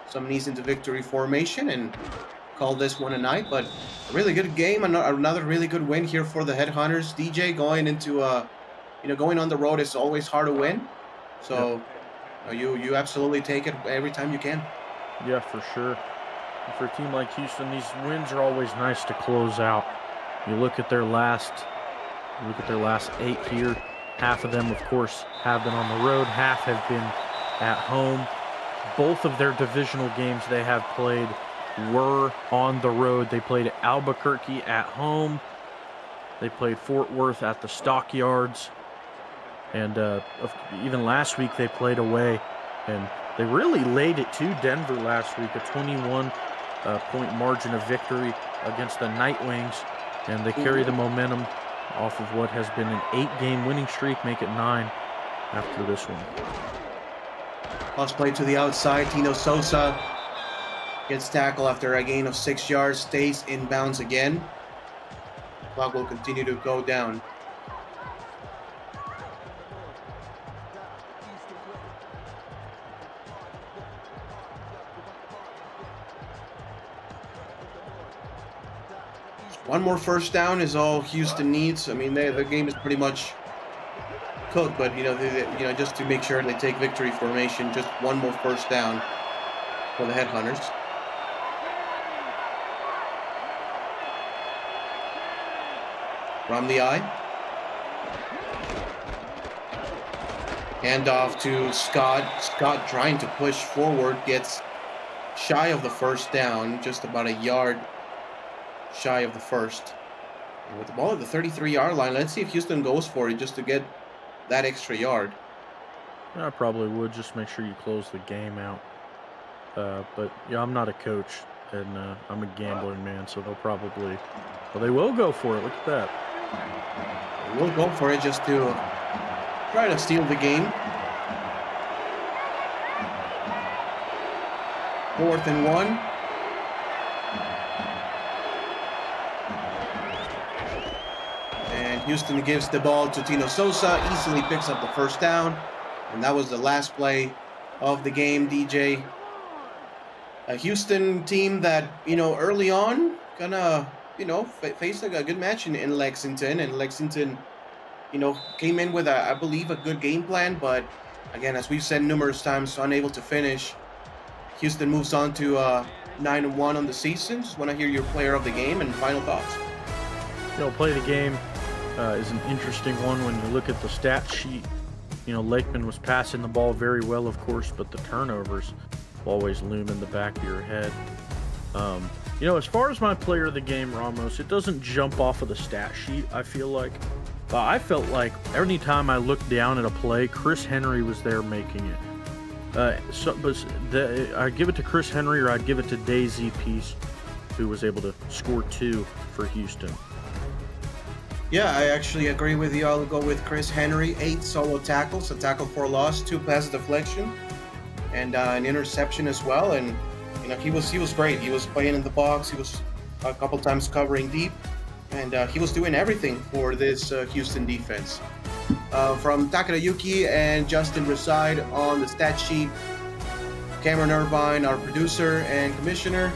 some knees into victory formation and call this one a night. But a really good game, another really good win here for the Headhunters. DJ, going into going on the road is always hard to win, so you absolutely take it every time you can. Yeah, for sure. And for a team like Houston, these wins are always nice to close out. You look at their last 8 here. Half of them, of course, have been on the road. Half have been at home. Both of their divisional games they have played were on the road. They played Albuquerque at home. They played Fort Worth at the Stockyards. And even last week they played away. And they really laid it to Denver last week, a 21-point margin of victory against the Nightwings. And they carry the momentum off of what has been an 8-game winning streak, make it 9 after this one. Plus play to the outside. Tino Sosa gets tackled after a gain of 6 yards, stays in bounds again. Clock will continue to go down. One more first down is all Houston needs. I mean, the game is pretty much cooked, but just to make sure they take victory formation, just one more first down for the Headhunters. From the eye. Hand off to Scott. Scott trying to push forward, gets shy of the first down, just about a yard shy of the first. And with the ball at the 33-yard line, let's see if Houston goes for it just to get that extra yard. I probably would, just make sure you close the game out. But yeah, I'm not a coach, and I'm a gambling man, so they will go for it. Look at that. They will go for it just to try to steal the game. 4th and 1. And Houston gives the ball to Tino Sosa, easily picks up the first down. And that was the last play of the game, DJ. A Houston team that, early on, faced a good match in Lexington. And Lexington, came in with, I believe, a good game plan. But, again, as we've said numerous times, unable to finish. Houston moves on to 9-1 on the season. Just want to hear your player of the game and final thoughts. Play the game is an interesting one when you look at the stat sheet. Lakeman was passing the ball very well, of course, but the turnovers always loom in the back of your head. As far as my player of the game, Ramos, it doesn't jump off of the stat sheet, I feel like. I felt like every time I looked down at a play, Chris Henry was there making it. I'd give it to Chris Henry, or I'd give it to Daisy Peace, who was able to score 2 for Houston. Yeah, I actually agree with you. I'll go with Chris Henry. 8 solo tackles, a tackle for loss, 2 pass deflection, and an interception as well. And he was great. He was playing in the box. He was a couple times covering deep, and he was doing everything for this Houston defense. From Takayuki and Justin reside on the stat sheet. Cameron Irvine, our producer and commissioner.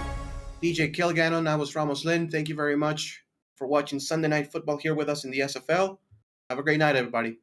DJ Kilgannon, I was Ramos Lynn. Thank you very much for watching Sunday Night Football here with us in the SFL. Have a great night, everybody.